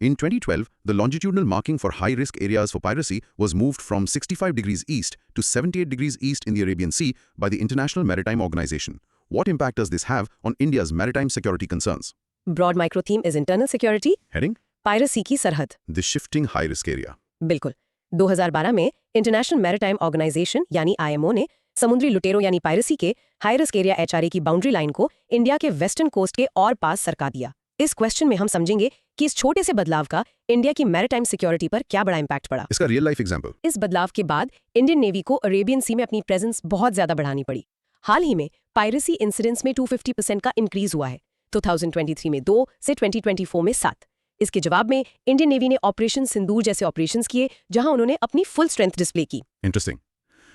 In 2012, the longitudinal marking for high-risk areas for piracy was moved from 65 degrees east to 78 degrees east in the Arabian Sea by the International Maritime Organization. What impact does this have on India's maritime security concerns? Broad micro theme is internal security. Heading? Piracy की सरहद। The shifting high-risk area. बिल्कुल। 2012 में international maritime organisation यानी IMO ने समुद्री लुटेरों यानी piracy के हाई रिस्क एरिया HRA की बाउंड्री लाइन को इंडिया के वेस्टर्न कोस्ट के और पास सरका दिया। इस क्वेश्चन में हम समझेंगे कि इस छोटे से बदलाव का इंडिया की मैरिटाइम सिक्योरिटी पर क्या बड़ा इंपैक्ट पड़ा। इसका रियल लाइफ एग्जांपल। इस बदलाव के बाद इंडियन नेवी को अरेबियन सी में अपनी प्रेजेंस बहुत ज्यादा बढ़ानी पड़ी। हाल ही में पायरेसी इंसिडेंट्स में 250% का इंक्रीज हुआ है। 2023 में 2 से 2024 में 7। इसके जवाब में इंडियन नेवी ने ऑपरेशन सिंदूर जैसे ऑपरेशंस किए, जहां उन्होंने अपनी फुल स्ट्रेंथ डिस्प्ले की। इंटरेस्टिंग।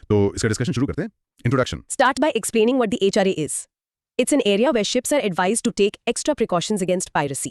तो इसका डिस्कशन शुरू करते हैं। Introduction. Start by explaining what the HRA is. It's an area where ships are advised to take extra precautions against piracy.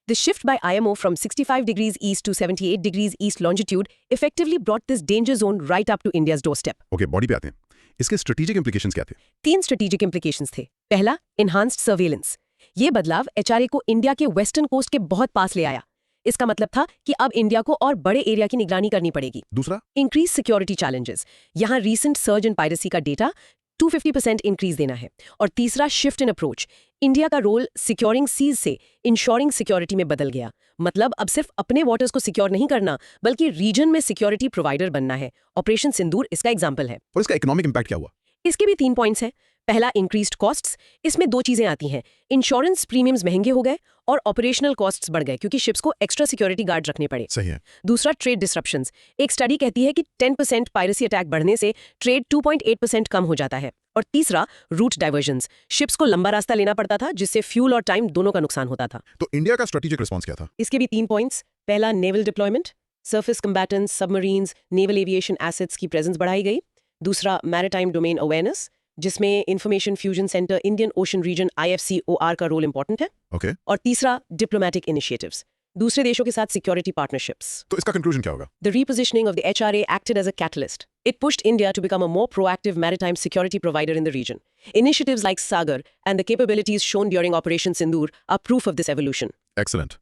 The shift by IMO from 65 degrees east to 78 degrees east longitude effectively brought this danger zone right up to India's doorstep. Okay, body पे आते हैं। इसके strategic implications क्या थे? 3 strategic implications थे। पहला, enhanced surveillance. ये बदलाव HRA को इंडिया के वेस्टर्न कोस्ट के बहुत पास ले आया। इसका मतलब था कि अब इंडिया को और बड़े एरिया की निगरानी करनी पड़ेगी। दूसरा, इंक्रीज सिक्योरिटी चैलेंजेस। यहाँ रीसेंट सर्ज इन पायरेसी का डेटा 250% इंक्रीज देना है। और तीसरा, शिफ्ट इन अप्रोच। इंडिया का रोल सिक्योरिंग सीज से इंश्योरिंग सिक्योरिटी में बदल गया। मतलब अब सिर्फ अपने वाटर्स को सिक्योर नहीं करना, बल्कि रीजन में सिक्योरिटी प्रोवाइडर बनना है। ऑपरेशन सिंदूर इसका एग्जाम्पल है। और इसका इकोनॉमिक इंपैक्ट क्या हुआ? इसके भी 3 पॉइंट्स हैं। पहला, इंक्रीज्ड कॉस्ट्स। इसमें 2 चीजें आती हैं। इंश्योरेंस प्रीमियम्स महंगे हो गए और ऑपरेशनल कॉस्ट्स बढ़ गए, क्योंकि शिप्स को एक्स्ट्रा सिक्योरिटी गार्ड रखने पड़े। सही है। दूसरा, ट्रेड डिसरप्शंस। एक स्टडी कहती है कि 10% पायरेसी अटैक बढ़ने से ट्रेड 2.8% कम हो जाता है। और तीसरा, रूट डाइवर्जन्स। शिप्स को लंबा रास्ता लेना पड़ता था, जिससे फ्यूल और टाइम दोनों का नुकसान होता था। तो इंडिया का स्ट्रेटेजिक रिस्पॉन्स क्या था? इसके भी 3 पॉइंट्स। पहला, naval deployment. Surface combatants, submarines, naval aviation assets की प्रेजेंस बढ़ाई गई। दूसरा, मैरिटाइम डोमेन अवेयरनेस, जिसमें information fusion centre Indian ocean region IFCOR का रोल इंपॉर्टेंट है। ओके, और तीसरा, डिप्लोमैटिक इनिशिएटिव्स, दूसरे देशों के साथ सिक्योरिटी पार्टनरशिप्स। तो इसका कंक्लूजन क्या होगा? The repositioning of the HRA acted as a catalyst. It pushed India to become a more proactive maritime security provider in the region. Initiatives like Sagar and the capabilities shown during Operation Sindoor are proof of this evolution. Excellent.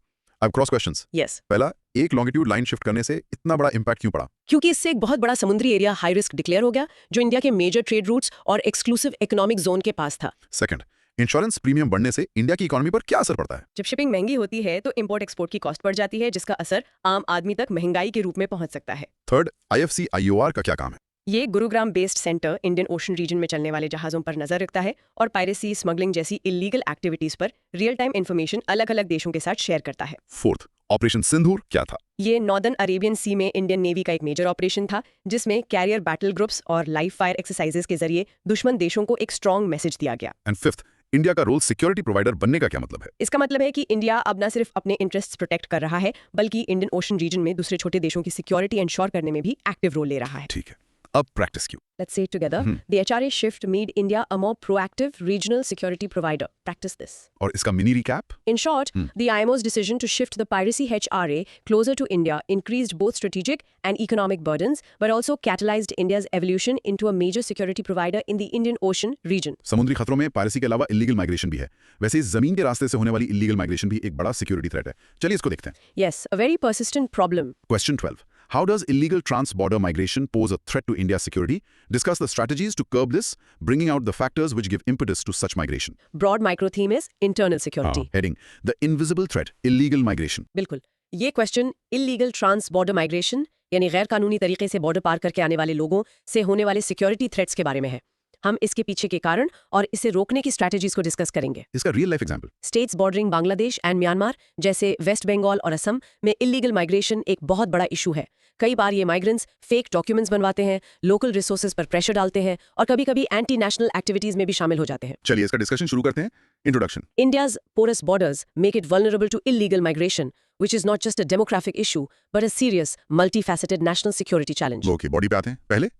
अब cross questions. Yes. पहला, एक longitude line shift करने से इतना बड़ा impact क्यों पड़ा? क्योंकि इससे एक बहुत बड़ा समुद्री एरिया हाई रिस्क डिक्लेयर हो गया, जो इंडिया के मेजर ट्रेड रूट्स और एक्सक्लूसिव इकोनॉमिक जोन के पास था। सेकंड, इंश्योरेंस प्रीमियम बढ़ने से इंडिया की इकोनॉमी पर क्या असर पड़ता है? जब शिपिंग महंगी होती है तो इंपोर्ट एक्सपोर्ट की कॉस्ट बढ़ जाती है, जिसका असर आम आदमी तक महंगाई के रूप में पहुंच सकता है। थर्ड, IFC-IOR का क्या काम है? ये Gurugram based centre Indian ocean region में चलने वाले जहाजों पर नजर रखता है और पायरेसी, स्मगलिंग जैसी इलीगल एक्टिविटीज पर रियल टाइम इंफॉर्मेशन अलग अलग देशों के साथ शेयर करता है। फोर्थ, ऑपरेशन सिंदूर क्या था? ये नॉर्दर्न अरेबियन सी में इंडियन नेवी का एक मेजर ऑपरेशन था, जिसमें कैरियर बैटल ग्रुप्स और लाइव फायर एक्सरसाइजेस के जरिए दुश्मन देशों को एक स्ट्रॉन्ग मैसेज दिया गया। एंड फिफ्थ, इंडिया का रोल सिक्योरिटी प्रोवाइडर बनने का क्या मतलब है? इसका मतलब है कि इंडिया अब न सिर्फ अपने इंटरेस्ट्स प्रोटेक्ट कर रहा है, बल्कि इंडियन ओशन रीजन में दूसरे छोटे देशों की सिक्योरिटी एंश्योर करने में भी एक्टिव रोल ले रहा है। ठीक है, अब प्रैक्टिस क्यों? Let's say it together. The HRA shift made India a more proactive regional security provider. Practice this. और इसका mini recap? In short, the IMO's decision to shift the piracy HRA closer to India increased both strategic and economic burdens, but also catalyzed India's evolution into a major security provider in the Indian Ocean region. समुद्री खतरों में piracy के अलावा illegal migration भी है। वैसे इस जमीन के रास्ते से होने वाली इलीगल माइग्रेशन भी एक बड़ा सिक्योरिटी थ्रेट है। चलिए इसको देखते हैं। Yes, a very persistent problem. Question 12. How does illegal trans-border migration pose a threat to India's security? Discuss the strategies to curb this, bringing out the factors which give impetus to such migration. Broad micro theme is internal security. Heading, the invisible threat, illegal migration. बिल्कुल, ये question illegal trans border migration यानी गैर कानूनी तरीके से border पार करके आने वाले लोगों से होने वाले सिक्योरिटी थ्रेट्स के बारे में है। हम इसके पीछे के कारण और इसे रोकने की स्ट्रैटेजीज को डिस्कस करेंगे। इसका real life example? States bordering Bangladesh and Myanmar जैसे वेस्ट बंगाल और असम में इलीगल माइग्रेशन एक बहुत बड़ा इशू है। कई बार ये माइग्रेंट्स फेक डॉक्यूमेंट्स बनवाते हैं, लोकल रिसोर्सेज पर प्रेशर डालते हैं और कभी-कभी एंटी नेशनल एक्टिविटीज में भी शामिल हो जाते हैं। चलिए इसका डिस्कशन शुरू करते हैं। Introduction. India's porous borders make it vulnerable to illegal migration, which is not just a demographic issue, but a serious, multifaceted national security challenge. Okay, body पे आते हैं। पहले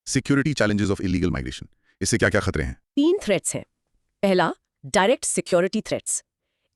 security challenges of illegal migration. इससे क्या-क्या खतरे हैं? 3 threats हैं। पहला, direct security threats.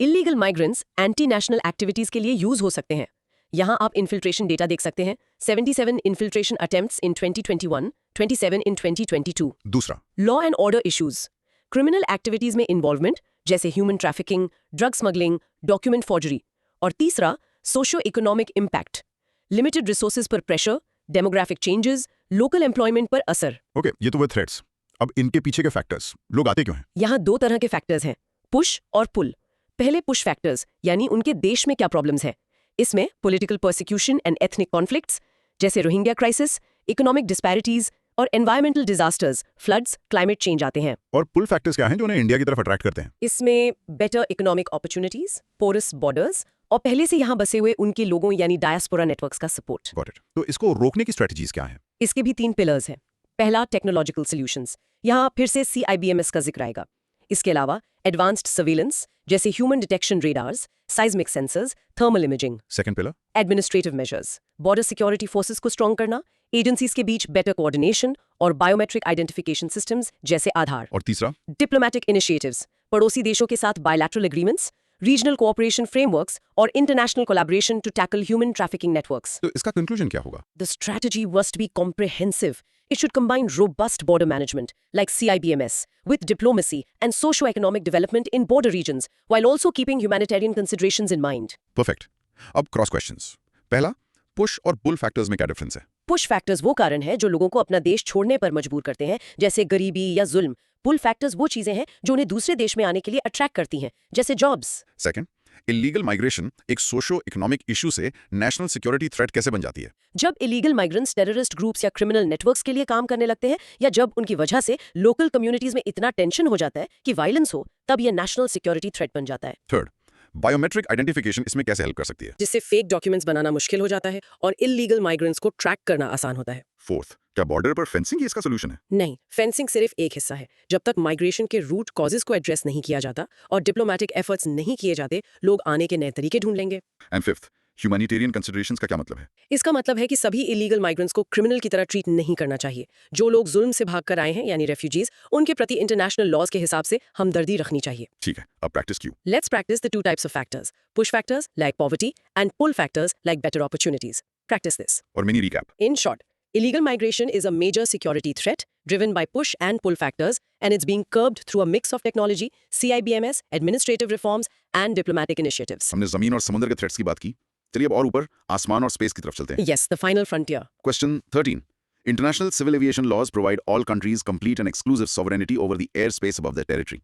Illegal migrants anti national activities के लिए यूज हो सकते हैं। यहाँ आप इन्फिल्ट्रेशन डेटा देख सकते हैं। 77 इन्फिल्ट्रेशन अटेम्प्ट्स इन 2021, 27 इन 2022। दूसरा, law and order issues. Criminal activities में इन्वॉल्वमेंट जैसे human trafficking, drug smuggling, document forgery. और तीसरा, socio economic impact. Limited resources पर pressure, demographic changes, local employment पर असर। ओके, ये तो वे थ्रेट्स। अब इनके पीछे के फैक्टर्स, लोग आते क्यों हैं? यहाँ 2 तरह के फैक्टर्स हैं, पुश और पुल। पहले पुश फैक्टर्स यानी उनके देश में क्या प्रॉब्लम्स है। इसमें political persecution and ethnic conflicts जैसे रोहिंग्या क्राइसिस, इकोनॉमिक डिस्पैरिटीज और environmental disasters, floods, climate change आते हैं। और पुल फैक्टर्स क्या हैं जो उन्हें इंडिया की तरफ अट्रैक्ट करते हैं? इसमें better economic opportunities, porous borders और पहले से यहाँ बसे हुए उनके लोगों यानी डायस्पोरा नेटवर्क्स का सपोर्ट। Got it. तो इसको रोकने की स्ट्रेटजीज क्या हैं? इसके भी 3 पिलर्स हैं। पहला, टेक्नोलॉजिकल सॉल्यूशंस। यहाँ फिर से CIBMS का जिक्र आएगा। इसके अलावा एडवांस्ड सर्विलेंस जैसे human detection radars, seismic sensors, thermal imaging. Second pillar, administrative measures, border security forces को स्ट्रॉन्ग करना, एजेंसीज के बीच बेटर कोऑर्डिनेशन और बायोमेट्रिक आइडेंटिफिकेशन सिस्टम्स जैसे आधार। और तीसरा, डिप्लोमैटिक इनिशिएटिव्स, पड़ोसी देशों के साथ bilateral agreements, regional cooperation frameworks और international collaboration to tackle human trafficking networks. तो इसका कंक्लूजन क्या होगा? The strategy must be comprehensive. It should combine robust border management, like CIBMS, with diplomacy and socio-economic development in border regions, while also keeping humanitarian considerations in mind. Perfect. अब cross questions. पहला, push और पुल factors में क्या difference है? Push factors वो कारण हैं जो लोगों को अपना देश छोड़ने पर मजबूर करते हैं, जैसे गरीबी या जुल्म। पुल फैक्टर्स वो चीजें हैं जो उन्हें दूसरे देश में आने के लिए अट्रैक्ट करती हैं, जैसे जॉब्स। सेकंड, इलीगल माइग्रेशन एक सोशो इकोनॉमिक इशू से नेशनल सिक्योरिटी थ्रेट कैसे बन जाती है? जब इलीगल माइग्रेंट्स टेररिस्ट ग्रुप्स या क्रिमिनल नेटवर्क्स के लिए काम करने लगते हैं, या जब उनकी वजह से लोकल कम्युनिटीज में इतना टेंशन हो जाता है कि वायलेंस हो, तब यह नेशनल सिक्योरिटी थ्रेट बन जाता है। थर्ड, बायोमेट्रिक आइडेंटिफिकेशन इसमें कैसे हेल्प कर सकती है? जिससे फेक डॉक्यूमेंट्स बनाना मुश्किल हो जाता है और इलीगल माइग्रेंट्स को ट्रैक करना आसान होता है। फोर्थ, क्या बॉर्डर पर फेंसिंग ही इसका सोल्यूशन है? नहीं, फेंसिंग सिर्फ एक हिस्सा है। जब तक माइग्रेशन के रूट कॉजेज को एड्रेस नहीं किया जाता और डिप्लोमैटिक एफर्ट्स नहीं किए जाते, लोग आने के नए तरीके ढूंढ लेंगे। एंड फिफ्थ, ह्यूमैनिटेरियन कंसिडरेशंस का क्या मतलब है? इसका मतलब है कि सभी इलीगल माइग्रेंट्स को क्रिमिनल की तरह ट्रीट नहीं करना चाहिए। जो लोग जुल्म से भागकर आए हैं यानी रेफ्यूजीज, उनके प्रति इंटरनेशनल लॉज के हिसाब से हमदर्दी रखनी चाहिए। ठीक है, अब प्रैक्टिस क्यों? Let's practice the two types of factors: push factors like poverty and pull factors like better opportunities. Practice this. और mini recap. In short, illegal migration is a major security threat driven by push and pull factors, and it's being curbed through a mix of technology, CIBMS, administrative reforms, and diplomatic initiatives. हमने जमीन और समुद्र के threats की बात की, चलिए अब और ऊपर आसमान और स्पेस की तरफ चलते हैं। Yes, the final frontier. Question 13. International civil aviation laws provide all countries complete and exclusive sovereignty over the airspace above their territory.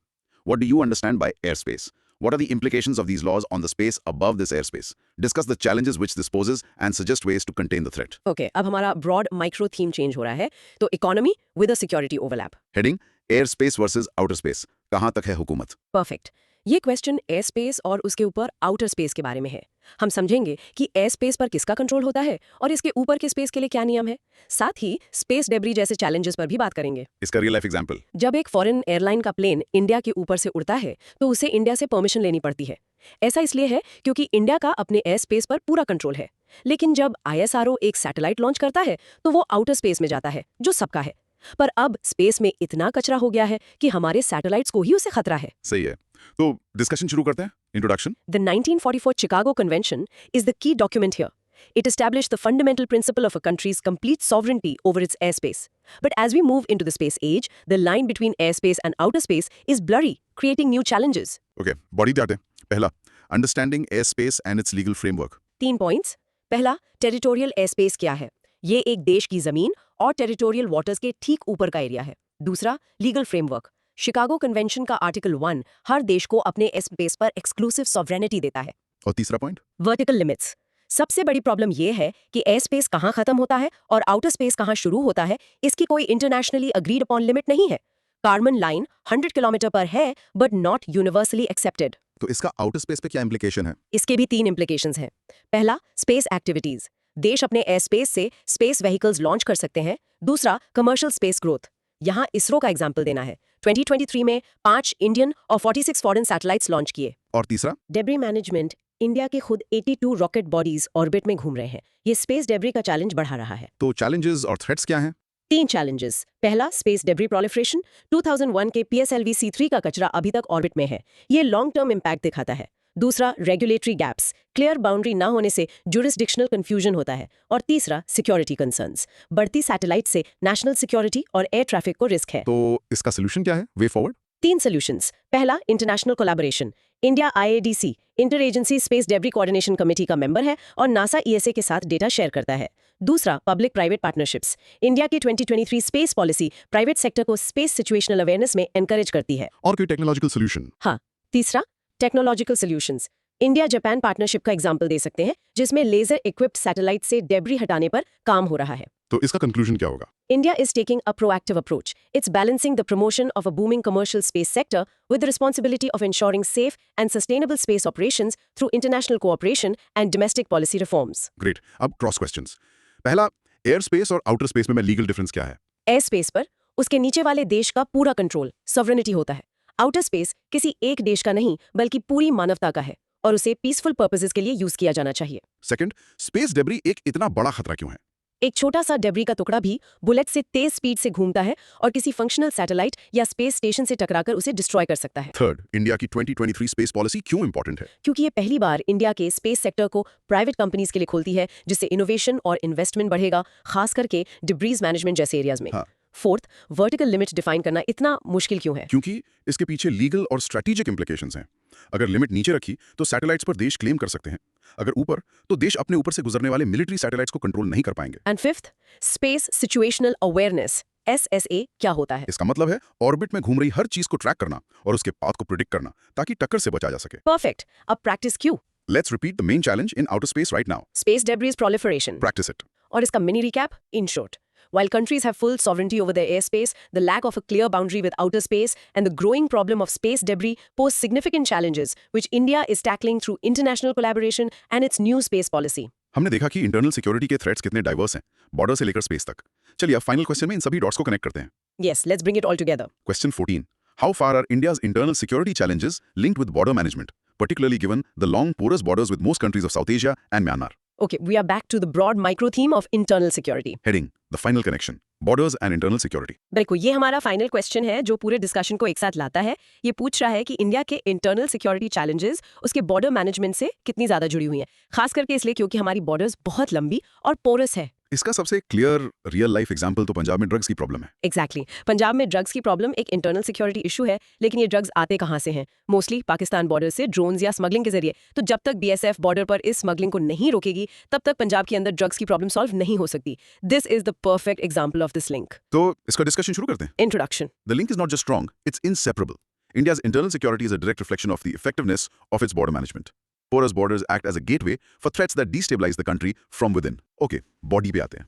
What do you understand by airspace? What are the implications of these laws on the space above this airspace? Discuss the challenges which this poses and suggest ways to contain the threat. Okay, अब हमारा broad micro theme change हो रहा है, तो economy with a security overlap. Heading: Airspace versus outer space. कहाँ तक है हुकूमत? Perfect. ये क्वेश्चन एयर स्पेस और उसके ऊपर आउटर स्पेस के बारे में है। हम समझेंगे कि एयर स्पेस पर किसका कंट्रोल होता है और इसके ऊपर के स्पेस के लिए क्या नियम है। साथ ही स्पेस डेब्री जैसे चैलेंजेस पर भी बात करेंगे। इसका रियल लाइफ एग्जांपल। जब एक फॉरेन एयरलाइन का प्लेन इंडिया के ऊपर से उड़ता है तो उसे इंडिया से परमिशन लेनी पड़ती है। ऐसा इसलिए है क्योंकि इंडिया का अपने एयर स्पेस पर पूरा कंट्रोल है। लेकिन जब ISRO एक सैटेलाइट लॉन्च करता है तो वो आउटर स्पेस में जाता है जो सबका है। पर अब स्पेस में इतना कचरा हो गया है कि हमारे सैटेलाइट्स को ही उसे खतरा है। सही है, तो डिस्कशन शुरू करते हैं। Introduction. The 1944 Chicago Convention is the key document here. It established the fundamental principle of a country's complete sovereignty over its airspace. But as we move into the space age, the line between airspace and outer space is blurry, creating new challenges. Okay, body जाते हैं। पहला, understanding air space and it's legal framework. 3 points. पहला, territorial aerospace क्या है? ये एक देश की जमीन और टेरिटोरियल वाटर्स के ठीक ऊपर का एरिया है। दूसरा, लीगल फ्रेमवर्क। शिकागो कन्वेंशन का आर्टिकल 1 हर देश को अपने एयर स्पेस पर एक्सक्लूसिव सॉवरेनिटी देता है। और तीसरा पॉइंट, वर्टिकल लिमिट्स। सबसे बड़ी प्रॉब्लम यह है कि एयर स्पेस कहाँ खत्म होता है और आउटर स्पेस कहाँ शुरू होता है, इसकी कोई इंटरनेशनली अग्रीड अपॉन लिमिट नहीं है। कार्मन लाइन 100 किलोमीटर पर है बट नॉट यूनिवर्सली एक्सेप्टेड। तो इसका आउटर स्पेस पे क्या इंप्लीकेशन है? इसके भी 3 इम्प्लीकेशंस हैं। पहला, स्पेस एक्टिविटीज। देश अपने एयर स्पेस से स्पेस व्हीकल्स लॉन्च कर सकते हैं। दूसरा, कमर्शियल स्पेस ग्रोथ। यहाँ इसरो का एग्जाम्पल देना है। 2023 में 5 इंडियन और 46 फॉरेन सैटेलाइट्स लॉन्च किए। और तीसरा, डेब्री मैनेजमेंट। इंडिया के खुद 82 रॉकेट बॉडीज ऑर्बिट में घूम रहे हैं। ये स्पेस डेब्री का चैलेंज बढ़ा रहा है। तो चैलेंजेस और थ्रेट्स क्या हैं? 3 चैलेंजेस। पहला, स्पेस डेब्री प्रोलिफरेशन। 2001 के PSLV C3 का कचरा अभी तक ऑर्बिट में है। ये लॉन्ग टर्म इम्पैक्ट दिखाता है। दूसरा, रेगुलेटरी गैप्स। क्लियर बाउंड्री ना होने से जुरिस्डिक्शनल कंफ्यूजन होता है। और तीसरा, सिक्योरिटी कंसर्न्स। बढ़ती सैटेलाइट से नेशनल सिक्योरिटी और एयर ट्रैफिक को रिस्क है। तो इसका सोल्यूशन क्या है? Way forward? 3 सॉल्यूशंस। पहला, international collaboration. India IADC inter agency space debris coordination committee का मेंबर है और नासा ESA के साथ डेटा शेयर करता है। दूसरा, पब्लिक प्राइवेट पार्टनरशिप्स। इंडिया की 2023 स्पेस पॉलिसी प्राइवेट सेक्टर को स्पेस सिचुएशनल अवेयरनेस में एनकरेज करती है। और कोई टेक्नोलॉजिकल सोल्यूशन? हाँ। तीसरा, technological solutions. India Japan partnership का एग्जाम्पल दे सकते हैं जिसमें लेजर इक्विप्ड सैटेलाइट से डेब्री हटाने पर काम हो रहा है। तो इसका कंक्लूजन क्या होगा? India is taking a proactive approach. It's balancing the promotion of a booming commercial space sector with the responsibility of ensuring safe and sustainable space operations through international cooperation and domestic policy reforms. Great, अब cross questions. पहला, air space और outer space में legal difference क्या है? Air space पर उसके नीचे वाले देश का पूरा कंट्रोल, सॉवरेनिटी होता है। आउटर स्पेस किसी एक देश का नहीं बल्कि पूरी मानवता का है और उसे पीसफुल पर्पसेस के लिए यूज किया जाना चाहिए। सेकंड, स्पेस डेब्री एक इतना बड़ा खतरा क्यों है? एक छोटा सा डेब्री का टुकड़ा भी बुलेट से तेज स्पीड से घूमता है और किसी फंक्शनल सैटेलाइट या स्पेस स्टेशन से टकराकर उसे डिस्ट्रॉय कर सकता है। थर्ड, इंडिया की 2023 स्पेस पॉलिसी क्यों इंपॉर्टेंट है? क्योंकि ये पहली बार इंडिया के स्पेस सेक्टर को प्राइवेट कंपनीज के लिए खोलती है जिससे इनोवेशन और इन्वेस्टमेंट बढ़ेगा, खास करके डिब्रीज मैनेजमेंट जैसे एरियाज में। हाँ। फोर्थ, वर्टिकल लिमिट डिफाइन करना इतना मुश्किल क्यों है? क्योंकि इसके पीछे लीगल और स्ट्रेटेजिक इंप्लीकेशंस हैं। अगर लिमिट नीचे रखी तो सैटेलाइट्स पर देश क्लेम कर सकते हैं, अगर ऊपर तो देश अपने ऊपर से गुजरने वाले मिलिट्री सैटेलाइट्स को कंट्रोल नहीं कर पाएंगे। And fifth, space situational awareness SSA क्या होता है? इसका मतलब है ऑर्बिट में घूम रही हर चीज को ट्रैक करना और उसके पाथ को प्रिडिक्ट करना ताकि टक्कर से बचा जा सके। परफेक्ट। अब प्रैक्टिस क्यों? Let's repeat the main challenge in outer space right now. Space debris proliferation. Practice it. और इसका mini recap in short. While countries have full sovereignty over their airspace, the lack of a clear boundary with outer space and the growing problem of space debris pose significant challenges, which India is tackling through international collaboration and its new space policy. हमने देखा कि internal security के threats कितने diverse हैं, border से लेकर space तक। चलिए अब फाइनल क्वेश्चन में इन सभी डॉट्स को कनेक्ट करते हैं। Yes, let's bring it all together. Question 14. How far are India's internal security challenges linked with border management, particularly given the long porous borders with most countries of South Asia and Myanmar. Okay, we are back to the broad micro theme of internal security. Heading: The final connection, borders and internal security. देखो, ये हमारा final question है जो पूरे discussion को एक साथ लाता है। ये पूछ रहा है कि इंडिया के इंटरनल सिक्योरिटी चैलेंजेस उसके बॉर्डर मैनेजमेंट से कितनी ज्यादा जुड़ी हुई हैं, खास करके इसलिए क्योंकि हमारी बॉर्डर्स बहुत लंबी और पोरस है। इसका सबसे क्लियर रियल लाइफ एग्जांपल तो पंजाब में ड्रग्स की प्रॉब्लम है। एग्जैक्टली पंजाब में ड्रग्स की प्रॉब्लम एक इंटरनल सिक्योरिटी इशू है, लेकिन ये ड्रग्स आते कहाँ से हैं? मोस्टली पाकिस्तान बॉर्डर से ड्रोन्स या स्मगलिंग के जरिए। तो जब तक बीएसएफ बॉर्डर पर इस स्मगलिंग को नहीं रोकेगी, तब तक पंजाब के अंदर ड्रग्स की प्रॉब्लम सॉल्व नहीं हो सकती। This is the perfect example of this link. तो इसका डिस्कशन शुरू करते हैं। Introduction. The link is not just strong, it's inseparable. India's internal security is a direct reflection of the effectiveness of its border management. Porous borders act as a gateway for threats that destabilize the country from within. Okay, body पे आते हैं।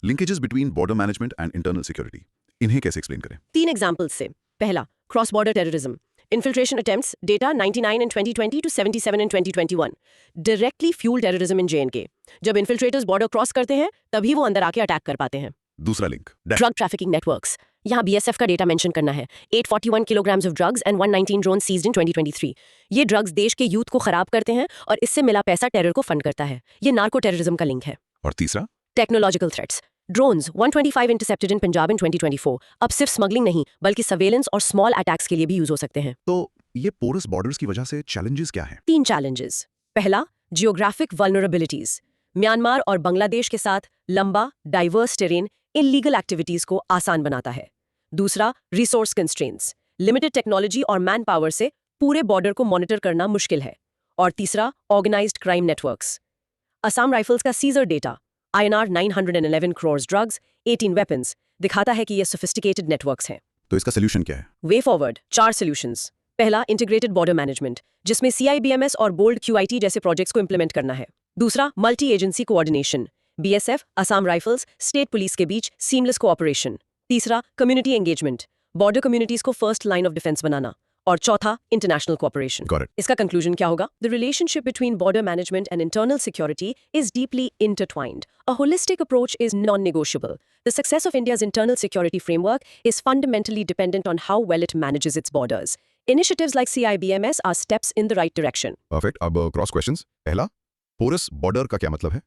Linkages between border management and internal security. इन्हें कैसे explain करें? 3 examples से। पहला, cross border terrorism. Infiltration attempts, data 99 in 2020 to 77 in 2021. Directly fuel terrorism in J&K. जब infiltrators border cross करते हैं, तभी वो अंदर आके अटैक कर पाते हैं। दूसरा लिंक, ड्रग ट्रैफिकिंग नेटवर्क्स। यहाँ बीएसएफ का डेटा मेंशन करना है। 841 kilograms of drugs and 119 drone seized in 2023। ये ड्रग्स देश के यूथ को खराब करते हैं और इससे मिला पैसा टेरर को फंड करता है। ये नार्को टेररिज्म का लिंक है। और तीसरा, टेक्नोलॉजिकल थ्रेट्स। ड्रोन्स 125 इंटरसेप्टेड इन पंजाब इन 2024। अब सिर्फ स्मगलिंग नहीं, बल्कि सर्वेलेंस और स्मॉल अटैक्स के लिए भी यूज हो सकते हैं। तो ये पोरस बॉर्डर्स की वजह से चैलेंजेस क्या हैं? 3 चैलेंजेस। पहला, जियोग्राफिक वल्नरेबिलिटीज। म्यांमार और बांग्लादेश के साथ लंबा डाइवर्स टेरेन इलीगल एक्टिविटीज को आसान बनाता है। दूसरा, रिसोर्स कंस्ट्रेंट्स। लिमिटेड टेक्नोलॉजी और मैन पावर से पूरे बॉर्डर को मॉनिटर करना मुश्किल है। और तीसरा, organised crime networks. Assam Rifles का seizure data INR 911 crores drugs, 18 weapons दिखाता है कि ये सोफिस्टिकेटेड नेटवर्क्स हैं। तो इसका सोल्यूशन क्या है? Way forward 4 solutions. पहला, इंटीग्रेटेड बॉर्डर मैनेजमेंट, जिसमें CIBMS और बोल्ड QIT जैसे प्रोजेक्ट्स को इंप्लीमेंट करना है। दूसरा, multi agency coordination, BSF, Assam rifles, state police के बीच सीमलेस कोऑपरेशन। तीसरा, कम्युनिटी एंगेजमेंट, बॉर्डर कम्युनिटीज को फर्स्ट लाइन ऑफ डिफेंस बनाना। और चौथा, इंटरनेशनल कोऑपरेशन। Got it. इसका कंक्लूजन क्या होगा? The relationship between border management and internal security is deeply intertwined. A holistic approach is non-negotiable. The success of India's internal security framework is fundamentally dependent on how well it manages its borders. Initiatives like CIBMS are steps in the right direction. Perfect. अब cross questions. पहला, porous border का क्या मतलब है?